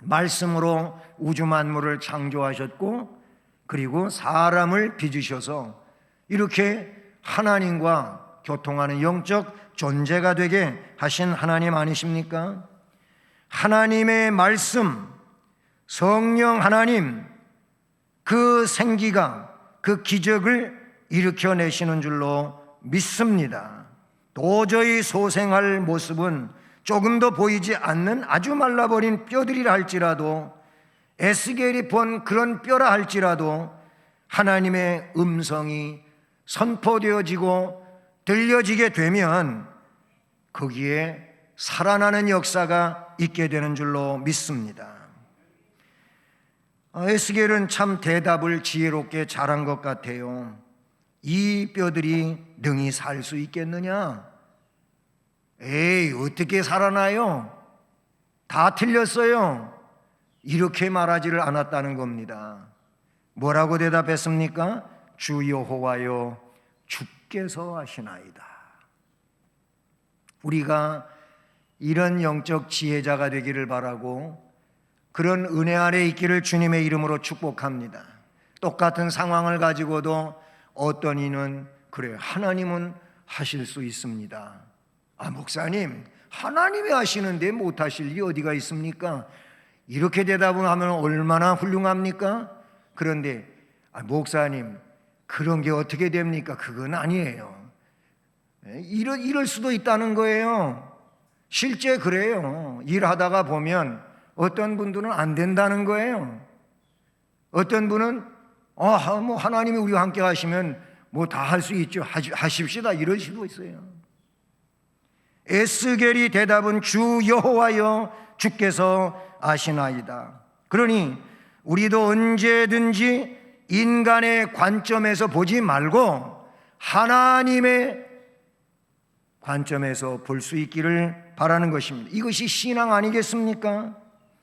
말씀으로 우주 만물을 창조하셨고 그리고 사람을 빚으셔서 이렇게 하나님과 교통하는 영적 존재가 되게 하신 하나님 아니십니까? 하나님의 말씀, 성령 하나님, 그 생기가, 그 기적을 일으켜내시는 줄로 믿습니다. 도저히 소생할 모습은 조금도 보이지 않는 아주 말라버린 뼈들이라 할지라도, 에스겔이 본 그런 뼈라 할지라도 하나님의 음성이 선포되어지고 들려지게 되면 거기에 살아나는 역사가 있게 되는 줄로 믿습니다. 에스겔은 참 대답을 지혜롭게 잘한 것 같아요. 이 뼈들이 능히 살 수 있겠느냐? 에이, 어떻게 살아나요? 다 틀렸어요. 이렇게 말하지를 않았다는 겁니다. 뭐라고 대답했습니까? 주 여호와여, 주께서 하시나이다. 우리가 이런 영적 지혜자가 되기를 바라고 그런 은혜 아래 있기를 주님의 이름으로 축복합니다. 똑같은 상황을 가지고도 어떤 이는 그래, 하나님은 하실 수 있습니다. 아, 목사님, 하나님이 하시는데 못하실 일이 어디가 있습니까? 이렇게 대답을 하면 얼마나 훌륭합니까? 그런데 목사님, 그런 게 어떻게 됩니까? 그건 아니에요. 이럴 수도 있다는 거예요. 실제 그래요. 일하다가 보면 어떤 분들은 안 된다는 거예요. 어떤 분은 뭐 하나님이 우리와 함께 하시면 뭐 다 할 수 있죠. 하십시다. 이럴 수도 있어요. 에스겔이 대답은 주 여호와여, 주께서 아시나이다. 그러니 우리도 언제든지 인간의 관점에서 보지 말고 하나님의 관점에서 볼 수 있기를 바라는 것입니다. 이것이 신앙 아니겠습니까?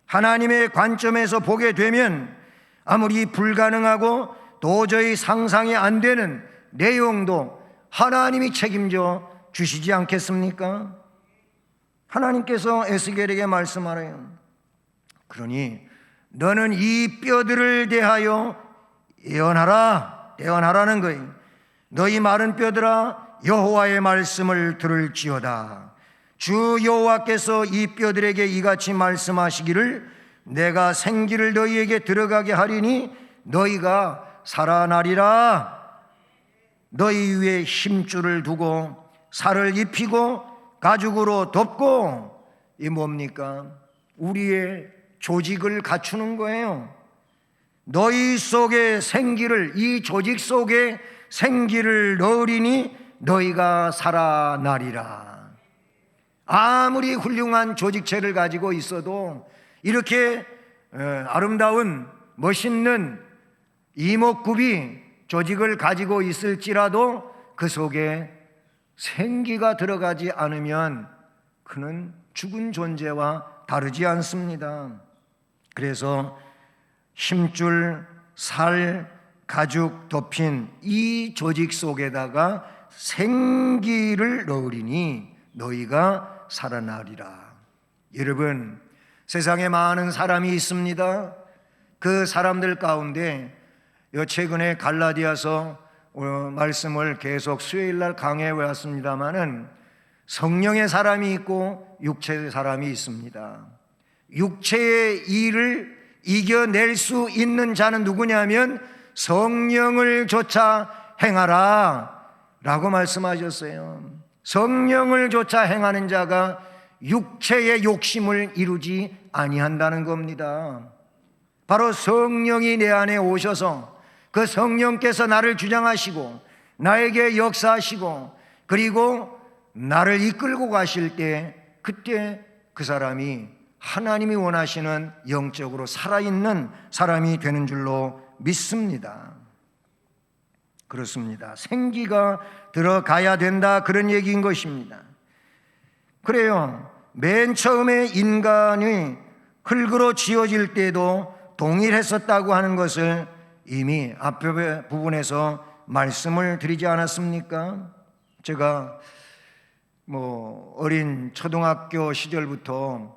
하나님의 관점에서 보게 되면 아무리 불가능하고 도저히 상상이 안 되는 내용도 하나님이 책임져 주시지 않겠습니까? 하나님께서 에스겔에게 말씀하래요. 그러니 너는 이 뼈들을 대하여 예언하라는 거예요. 너희 마른 뼈들아, 여호와의 말씀을 들을지어다. 주 여호와께서 이 뼈들에게 이같이 말씀하시기를 내가 생기를 너희에게 들어가게 하리니 너희가 살아나리라. 너희 위에 힘줄을 두고 살을 입히고 가죽으로 덮고, 이 뭡니까? 우리의 조직을 갖추는 거예요. 너희 속에 생기를, 이 조직 속에 생기를 넣으리니 너희가 살아나리라. 아무리 훌륭한 조직체를 가지고 있어도 이렇게 아름다운 멋있는 이목구비 조직을 가지고 있을지라도 그 속에 생기가 들어가지 않으면 그는 죽은 존재와 다르지 않습니다. 그래서 힘줄, 살, 가죽 덮인 이 조직 속에다가 생기를 넣으리니 너희가 살아나리라. 여러분, 세상에 많은 사람이 있습니다. 그 사람들 가운데 최근에 갈라디아서 말씀을 계속 수요일날 강해해 왔습니다마는 성령의 사람이 있고 육체의 사람이 있습니다. 육체의 일을 이겨낼 수 있는 자는 누구냐면 성령을 조차 행하라 라고 말씀하셨어요. 성령을 조차 행하는 자가 육체의 욕심을 이루지 아니한다는 겁니다. 바로 성령이 내 안에 오셔서 그 성령께서 나를 주장하시고 나에게 역사하시고 그리고 나를 이끌고 가실 때, 그때 그 사람이 하나님이 원하시는 영적으로 살아있는 사람이 되는 줄로 믿습니다. 그렇습니다. 생기가 들어가야 된다, 그런 얘기인 것입니다. 그래요. 맨 처음에 인간이 흙으로 지어질 때도 동일했었다고 하는 것을 이미 앞에 부분에서 말씀을 드리지 않았습니까? 제가 어린 초등학교 시절부터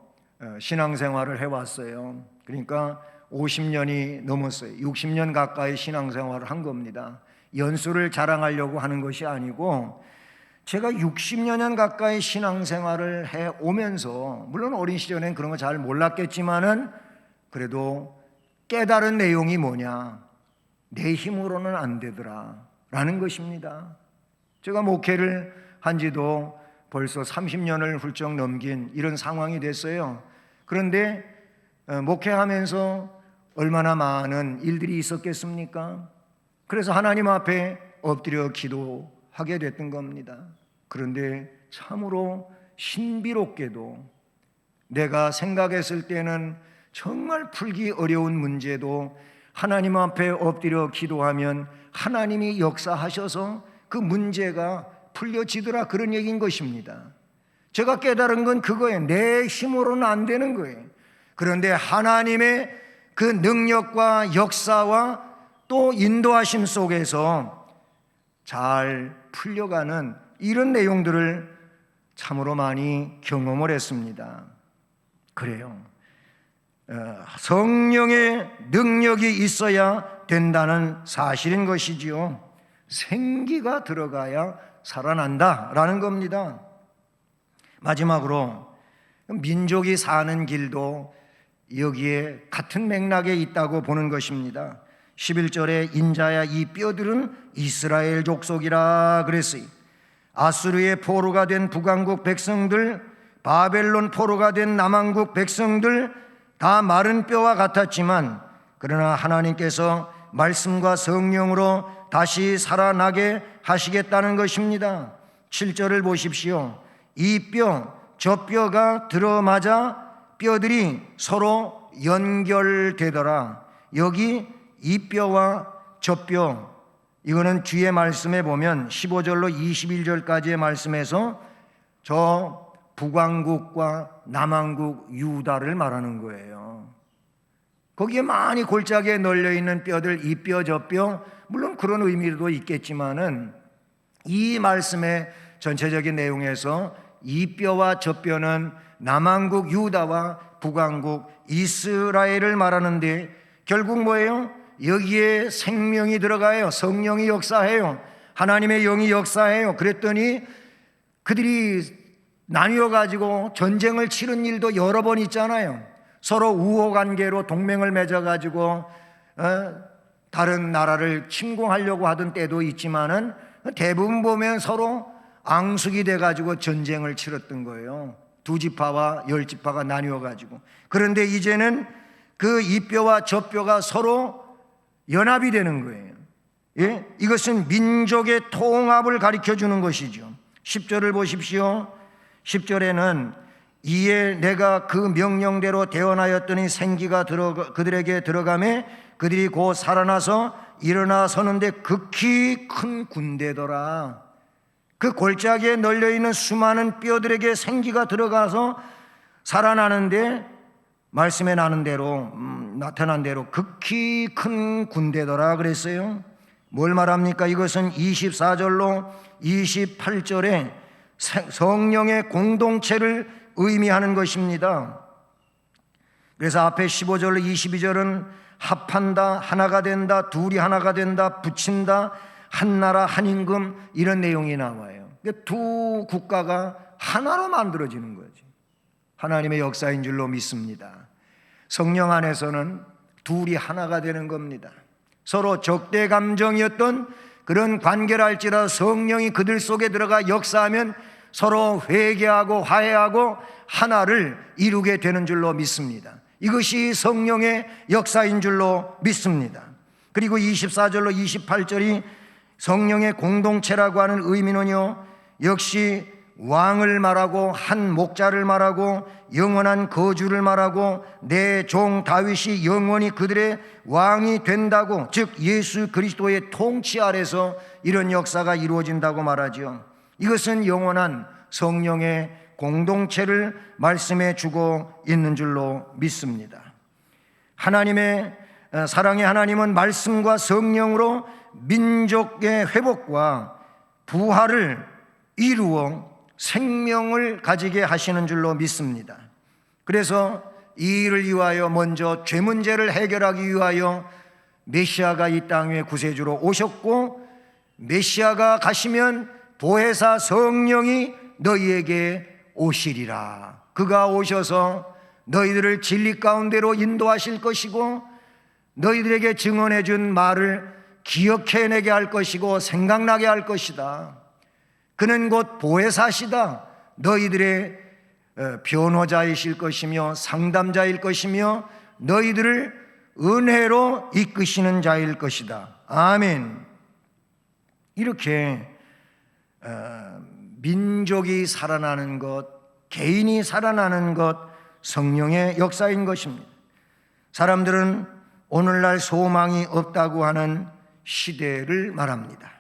신앙생활을 해왔어요. 그러니까 50년이 넘었어요. 60년 가까이 신앙생활을 한 겁니다. 연수를 자랑하려고 하는 것이 아니고, 제가 60년 가까이 신앙생활을 해오면서, 물론 어린 시절엔 그런 거 잘 몰랐겠지만은 그래도 깨달은 내용이 뭐냐, 내 힘으로는 안 되더라 라는 것입니다. 제가 목회를 한 지도 벌써 30년을 훌쩍 넘긴 이런 상황이 됐어요. 그런데 목회하면서 얼마나 많은 일들이 있었겠습니까? 그래서 하나님 앞에 엎드려 기도하게 됐던 겁니다. 그런데 참으로 신비롭게도 내가 생각했을 때는 정말 풀기 어려운 문제도 하나님 앞에 엎드려 기도하면 하나님이 역사하셔서 그 문제가 풀려지더라, 그런 얘기인 것입니다. 제가 깨달은 건 그거예요. 내 힘으로는 안 되는 거예요. 그런데 하나님의 그 능력과 역사와 또 인도하심 속에서 잘 풀려가는 이런 내용들을 참으로 많이 경험을 했습니다. 그래요. 성령의 능력이 있어야 된다는 사실인 것이지요. 생기가 들어가야 살아난다라는 겁니다. 마지막으로 민족이 사는 길도 여기에 같은 맥락에 있다고 보는 것입니다. 11절에 인자야 이 뼈들은 이스라엘 족속이라 그랬어요. 아수르의 포로가 된 북왕국 백성들, 바벨론 포로가 된 남왕국 백성들 다 마른 뼈와 같았지만 그러나 하나님께서 말씀과 성령으로 다시 살아나게 하시겠다는 것입니다. 7절을 보십시오. 이 뼈, 저 뼈가 들어맞아 뼈들이 서로 연결되더라. 여기 이 뼈와 저 뼈, 이거는 뒤에 말씀에 보면 15절로 21절까지의 말씀에서 저 북왕국과 남왕국 유다를 말하는 거예요. 거기에 많이 골짜기에 널려있는 뼈들, 이 뼈 저 뼈, 물론 그런 의미도 있겠지만은 이 말씀의 전체적인 내용에서 이 뼈와 저 뼈는 남왕국 유다와 북왕국 이스라엘을 말하는데 결국 뭐예요? 여기에 생명이 들어가요. 성령이 역사해요. 하나님의 영이 역사해요. 그랬더니 그들이 나뉘어 가지고 전쟁을 치른 일도 여러 번 있잖아요. 서로 우호관계로 동맹을 맺어 가지고 다른 나라를 침공하려고 하던 때도 있지만은 대부분 보면 서로 앙숙이 돼 가지고 전쟁을 치렀던 거예요. 두 지파와 열 지파가 나뉘어 가지고. 그런데 이제는 그 이 뼈와 저 뼈가 서로 연합이 되는 거예요. 예? 이것은 민족의 통합을 가리켜 주는 것이죠. 10절을 보십시오. 10절에는 이에 내가 그 명령대로 대언하였더니 생기가 그들에게 들어가매 그들이 곧 살아나서 일어나 서는데 극히 큰 군대더라. 그 골짜기에 널려있는 수많은 뼈들에게 생기가 들어가서 살아나는데 말씀에 나타난 대로 극히 큰 군대더라 그랬어요. 뭘 말합니까? 이것은 24절로 28절에 성령의 공동체를 의미하는 것입니다. 그래서 앞에 15절로 22절은 합한다, 하나가 된다, 둘이 하나가 된다, 붙인다, 한 나라 한 임금, 이런 내용이 나와요. 두 국가가 하나로 만들어지는 거지. 하나님의 역사인 줄로 믿습니다. 성령 안에서는 둘이 하나가 되는 겁니다. 서로 적대 감정이었던 그런 관계를 할지라도 성령이 그들 속에 들어가 역사하면 서로 회개하고 화해하고 하나를 이루게 되는 줄로 믿습니다. 이것이 성령의 역사인 줄로 믿습니다. 그리고 24절로 28절이 성령의 공동체라고 하는 의미는요, 역시 왕을 말하고 한 목자를 말하고 영원한 거주를 말하고 내 종 다윗이 영원히 그들의 왕이 된다고, 즉 예수 그리스도의 통치 아래서 이런 역사가 이루어진다고 말하죠. 이것은 영원한 성령의 공동체를 말씀해 주고 있는 줄로 믿습니다. 하나님의 사랑의 하나님은 말씀과 성령으로 민족의 회복과 부활을 이루어 생명을 가지게 하시는 줄로 믿습니다. 그래서 이 일을 위하여 먼저 죄 문제를 해결하기 위하여 메시아가 이 땅에 구세주로 오셨고, 메시아가 가시면 보혜사 성령이 너희에게 오시리라. 그가 오셔서 너희들을 진리 가운데로 인도하실 것이고 너희들에게 증언해 준 말을 기억해내게 할 것이고 생각나게 할 것이다. 그는 곧 보혜사시다. 너희들의 변호자이실 것이며 상담자일 것이며 너희들을 은혜로 이끄시는 자일 것이다. 아멘. 이렇게 민족이 살아나는 것, 개인이 살아나는 것, 성령의 역사인 것입니다. 사람들은 오늘날 소망이 없다고 하는 시대를 말합니다.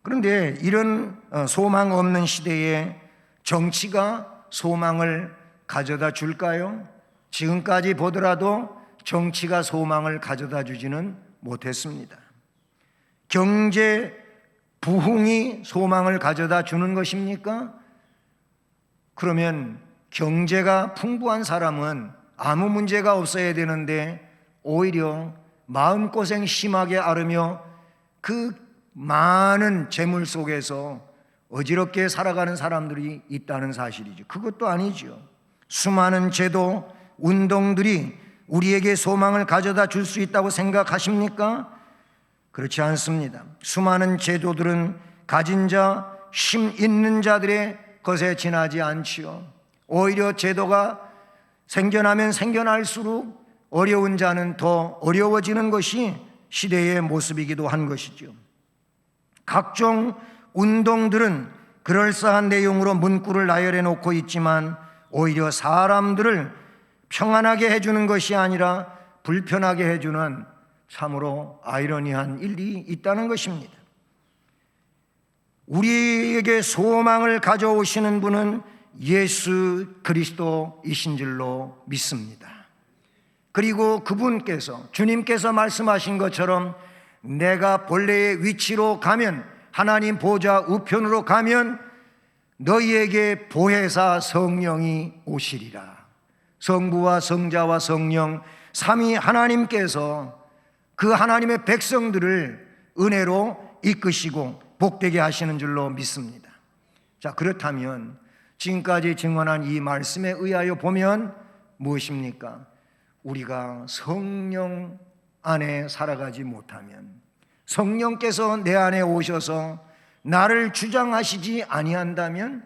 그런데 이런 소망 없는 시대에 정치가 소망을 가져다 줄까요? 지금까지 보더라도 정치가 소망을 가져다 주지는 못했습니다. 경제 부흥이 소망을 가져다 주는 것입니까? 그러면 경제가 풍부한 사람은 아무 문제가 없어야 되는데 오히려 마음고생 심하게 앓으며 그 많은 재물 속에서 어지럽게 살아가는 사람들이 있다는 사실이죠. 그것도 아니죠. 수많은 제도, 운동들이 우리에게 소망을 가져다 줄 수 있다고 생각하십니까? 그렇지 않습니다. 수많은 제도들은 가진 자, 힘 있는 자들의 것에 지나지 않지요. 오히려 제도가 생겨나면 생겨날수록 어려운 자는 더 어려워지는 것이 시대의 모습이기도 한 것이죠. 각종 운동들은 그럴싸한 내용으로 문구를 나열해 놓고 있지만 오히려 사람들을 평안하게 해주는 것이 아니라 불편하게 해주는 참으로 아이러니한 일이 있다는 것입니다. 우리에게 소망을 가져오시는 분은 예수 그리스도이신 줄로 믿습니다. 그리고 그분께서, 주님께서 말씀하신 것처럼 내가 본래의 위치로 가면, 하나님 보좌 우편으로 가면 너희에게 보혜사 성령이 오시리라. 성부와 성자와 성령 삼위 하나님께서 그 하나님의 백성들을 은혜로 이끄시고 복되게 하시는 줄로 믿습니다. 자, 그렇다면 지금까지 증언한 이 말씀에 의하여 보면 무엇입니까? 우리가 성령 안에 살아가지 못하면, 성령께서 내 안에 오셔서 나를 주장하시지 아니한다면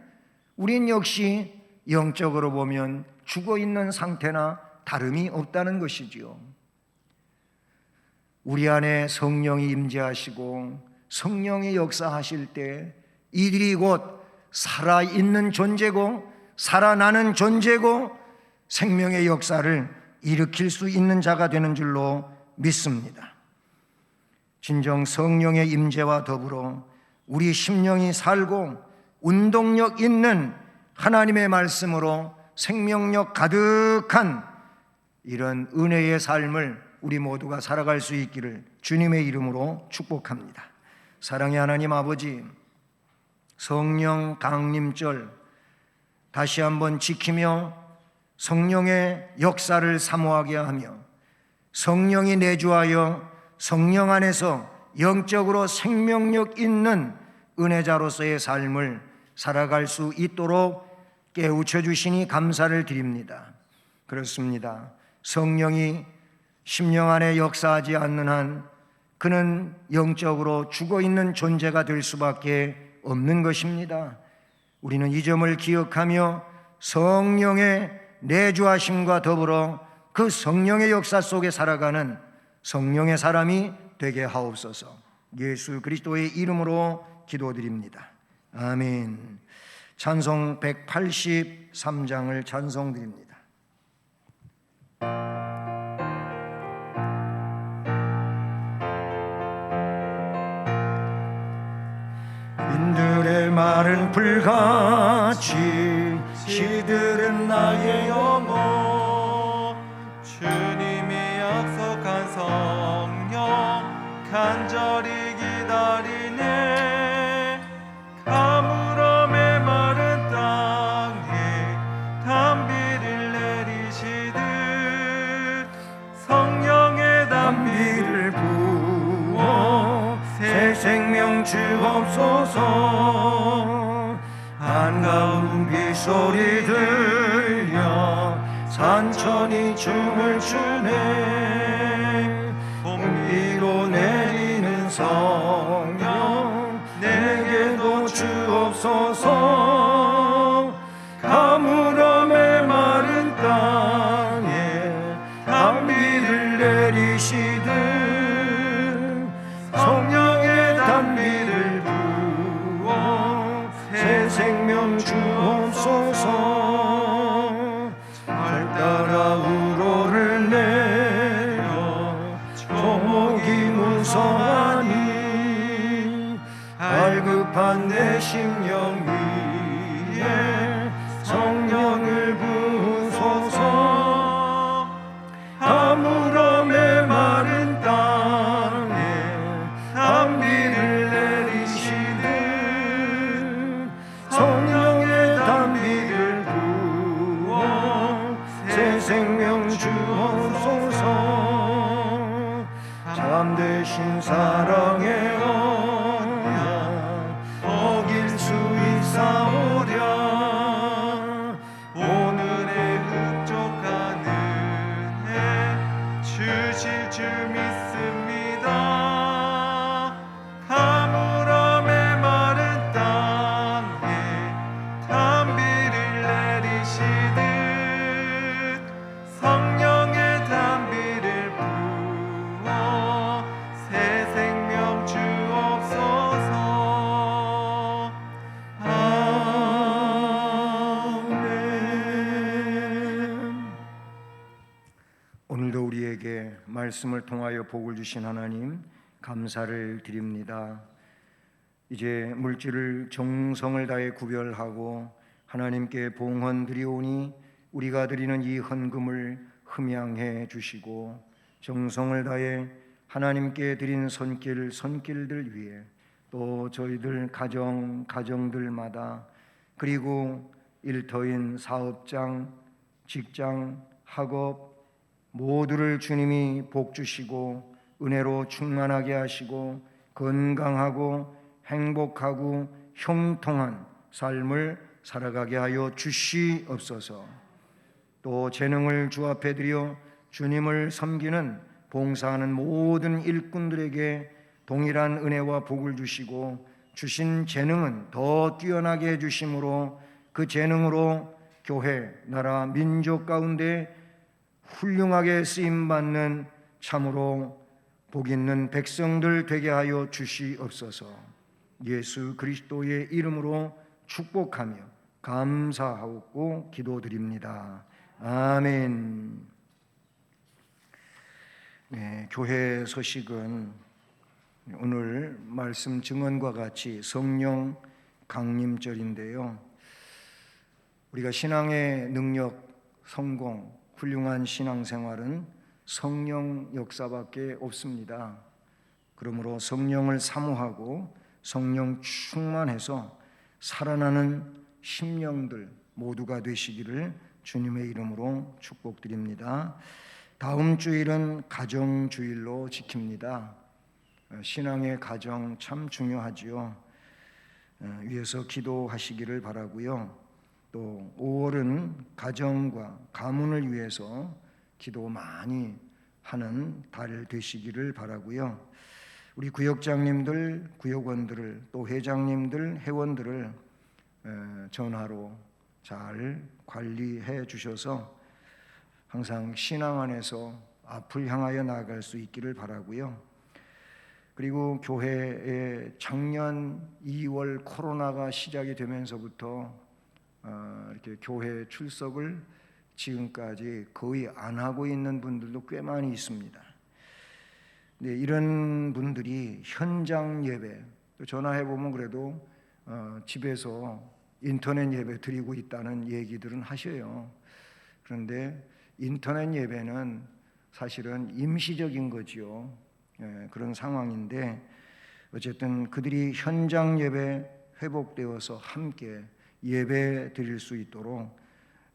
우린 역시 영적으로 보면 죽어있는 상태나 다름이 없다는 것이지요. 우리 안에 성령이 임재하시고 성령이 역사하실 때 이들이 곧 살아있는 존재고 살아나는 존재고 생명의 역사를 일으킬 수 있는 자가 되는 줄로 믿습니다. 진정 성령의 임재와 더불어 우리 심령이 살고 운동력 있는 하나님의 말씀으로 생명력 가득한 이런 은혜의 삶을 우리 모두가 살아갈 수 있기를 주님의 이름으로 축복합니다. 사랑의 하나님 아버지, 성령 강림절 다시 한번 지키며 성령의 역사를 사모하게 하며 성령이 내주하여 성령 안에서 영적으로 생명력 있는 은혜자로서의 삶을 살아갈 수 있도록 깨우쳐 주시니 감사를 드립니다. 그렇습니다. 성령이 심령 안에 역사하지 않는 한 그는 영적으로 죽어있는 존재가 될 수밖에 없는 것입니다. 우리는 이 점을 기억하며 성령의 내주하심과 더불어 그 성령의 역사 속에 살아가는 성령의 사람이 되게 하옵소서. 예수 그리스도의 이름으로 기도드립니다. 아멘. 찬송 183장을 찬송드립니다. 인들의 말은 불같이 시들은 나의 영혼 주님이 약속한 성령 간절히 기다리네. 가물어 메마른 땅에 단비를 내리시듯 성령의 단비를 부어 새 생명 주옵소서. 한가운 빗소리 들려 산천이 춤을 추네. 봄 비로 내리는 성령 내게도 주옵소서. 가물어 메마른 땅에 단비를 내리시듯 성령의 단비를 부어 새 생명 주옵소서. 달 따라 우로를 내려 조목이 무성하니 갈급한 내 심령 위에 성령을 부으소서. 아무러 메마른 땅에 단비를 내리시듯 성령의 단비를 부어 새 생명 주옵소서. 잠대신 사랑의 언약 어길 수 있사오랴. 오늘의 흡족한 은혜 주실 줄 믿습니다. 가물어 메마른 땅에 단비를 내리시듯 성령의 단비를 부어 새 생명 주옵소서. 아멘. 오늘도 우리에게 말씀을 통하여 복을 주신 하나님 감사를 드립니다. 이제 물질을 정성을 다해 구별하고 하나님께 봉헌 드리오니 우리가 드리는 이 헌금을 흠양해 주시고 정성을 다해 하나님께 드린 손길들 위해 또 저희들 가정들마다 그리고 일터인 사업장, 직장, 학업 모두를 주님이 복 주시고 은혜로 충만하게 하시고 건강하고 행복하고 형통한 삶을 살아가게 하여 주시옵소서. 또 재능을 주 앞에 드려 주님을 섬기는 봉사하는 모든 일꾼들에게 동일한 은혜와 복을 주시고 주신 재능은 더 뛰어나게 해주심으로 그 재능으로 교회, 나라, 민족 가운데 훌륭하게 쓰임받는 참으로 복 있는 백성들 되게 하여 주시옵소서. 예수 그리스도의 이름으로 축복하며 감사하고 기도드립니다. 아멘. 네, 교회 소식은 오늘 말씀 증언과 같이 성령 강림절인데요. 우리가 신앙의 능력, 성공, 훌륭한 신앙생활은 성령 역사밖에 없습니다. 그러므로 성령을 사모하고 성령 충만해서 살아나는 심령들 모두가 되시기를 주님의 이름으로 축복드립니다. 다음 주일은 가정주일로 지킵니다. 신앙의 가정 참 중요하지요. 위해서 기도하시기를 바라고요. 또 5월은 가정과 가문을 위해서 기도 많이 하는 달 되시기를 바라고요. 우리 구역장님들, 구역원들을 또 회장님들, 회원들을 전화로 잘 관리해 주셔서 항상 신앙 안에서 앞을 향하여 나아갈 수 있기를 바라고요. 그리고 교회에 작년 2월 코로나가 시작이 되면서부터 이렇게 교회 출석을 지금까지 거의 안 하고 있는 분들도 꽤 많이 있습니다. 네, 이런 분들이 현장 예배, 또 전화해 보면 그래도 집에서 인터넷 예배 드리고 있다는 얘기들은 하셔요. 그런데 인터넷 예배는 사실은 임시적인 거지요. 그런 상황인데 어쨌든 그들이 현장 예배 회복되어서 함께 예배 드릴 수 있도록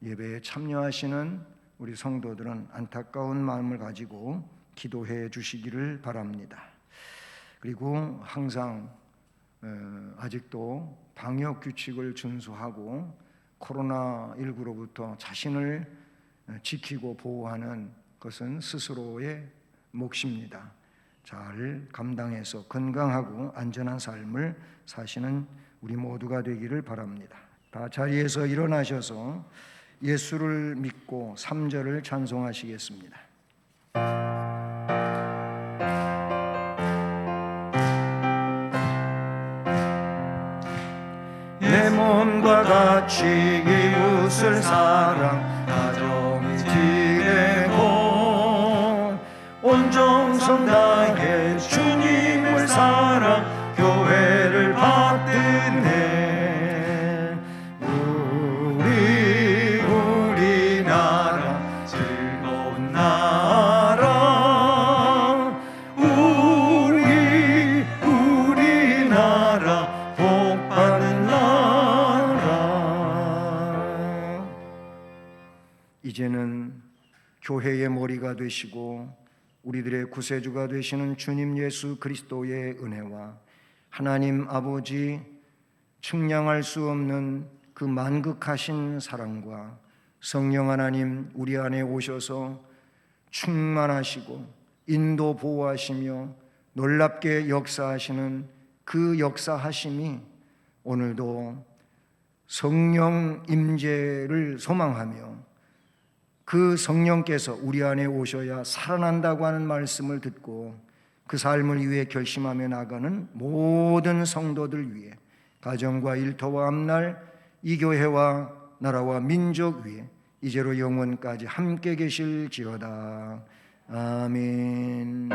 예배에 참여하시는 우리 성도들은 안타까운 마음을 가지고 기도해 주시기를 바랍니다. 그리고 항상 아직도 방역 규칙을 준수하고 코로나19로부터 자신을 지키고 보호하는 것은 스스로의 몫입니다. 잘 감당해서 건강하고 안전한 삶을 사시는 우리 모두가 되기를 바랍니다. 다 자리에서 일어나셔서 예수를 믿고 3절을 찬송하시겠습니다. 내 몸과 같이 이웃을 사랑 가정이 지내고 온 정성 다해 주님을 사랑 교회를 받드네. 우리나라 즐거운 나라 우리나라 복받는 나라. 이제는 교회의 머리가 되시고 우리들의 구세주가 되시는 주님 예수 그리스도의 은혜와 하나님 아버지 측량할 수 없는 그 만극하신 사랑과 성령 하나님 우리 안에 오셔서 충만하시고 인도 보호하시며 놀랍게 역사하시는 그 역사하심이 오늘도 성령 임재를 소망하며 그 성령께서 우리 안에 오셔야 살아난다고 하는 말씀을 듣고 그 삶을 위해 결심하며 나가는 모든 성도들 위해 가정과 일터와 앞날 이 교회와 나라와 민족 위에 이제로 영원까지 함께 계실지어다. 아멘.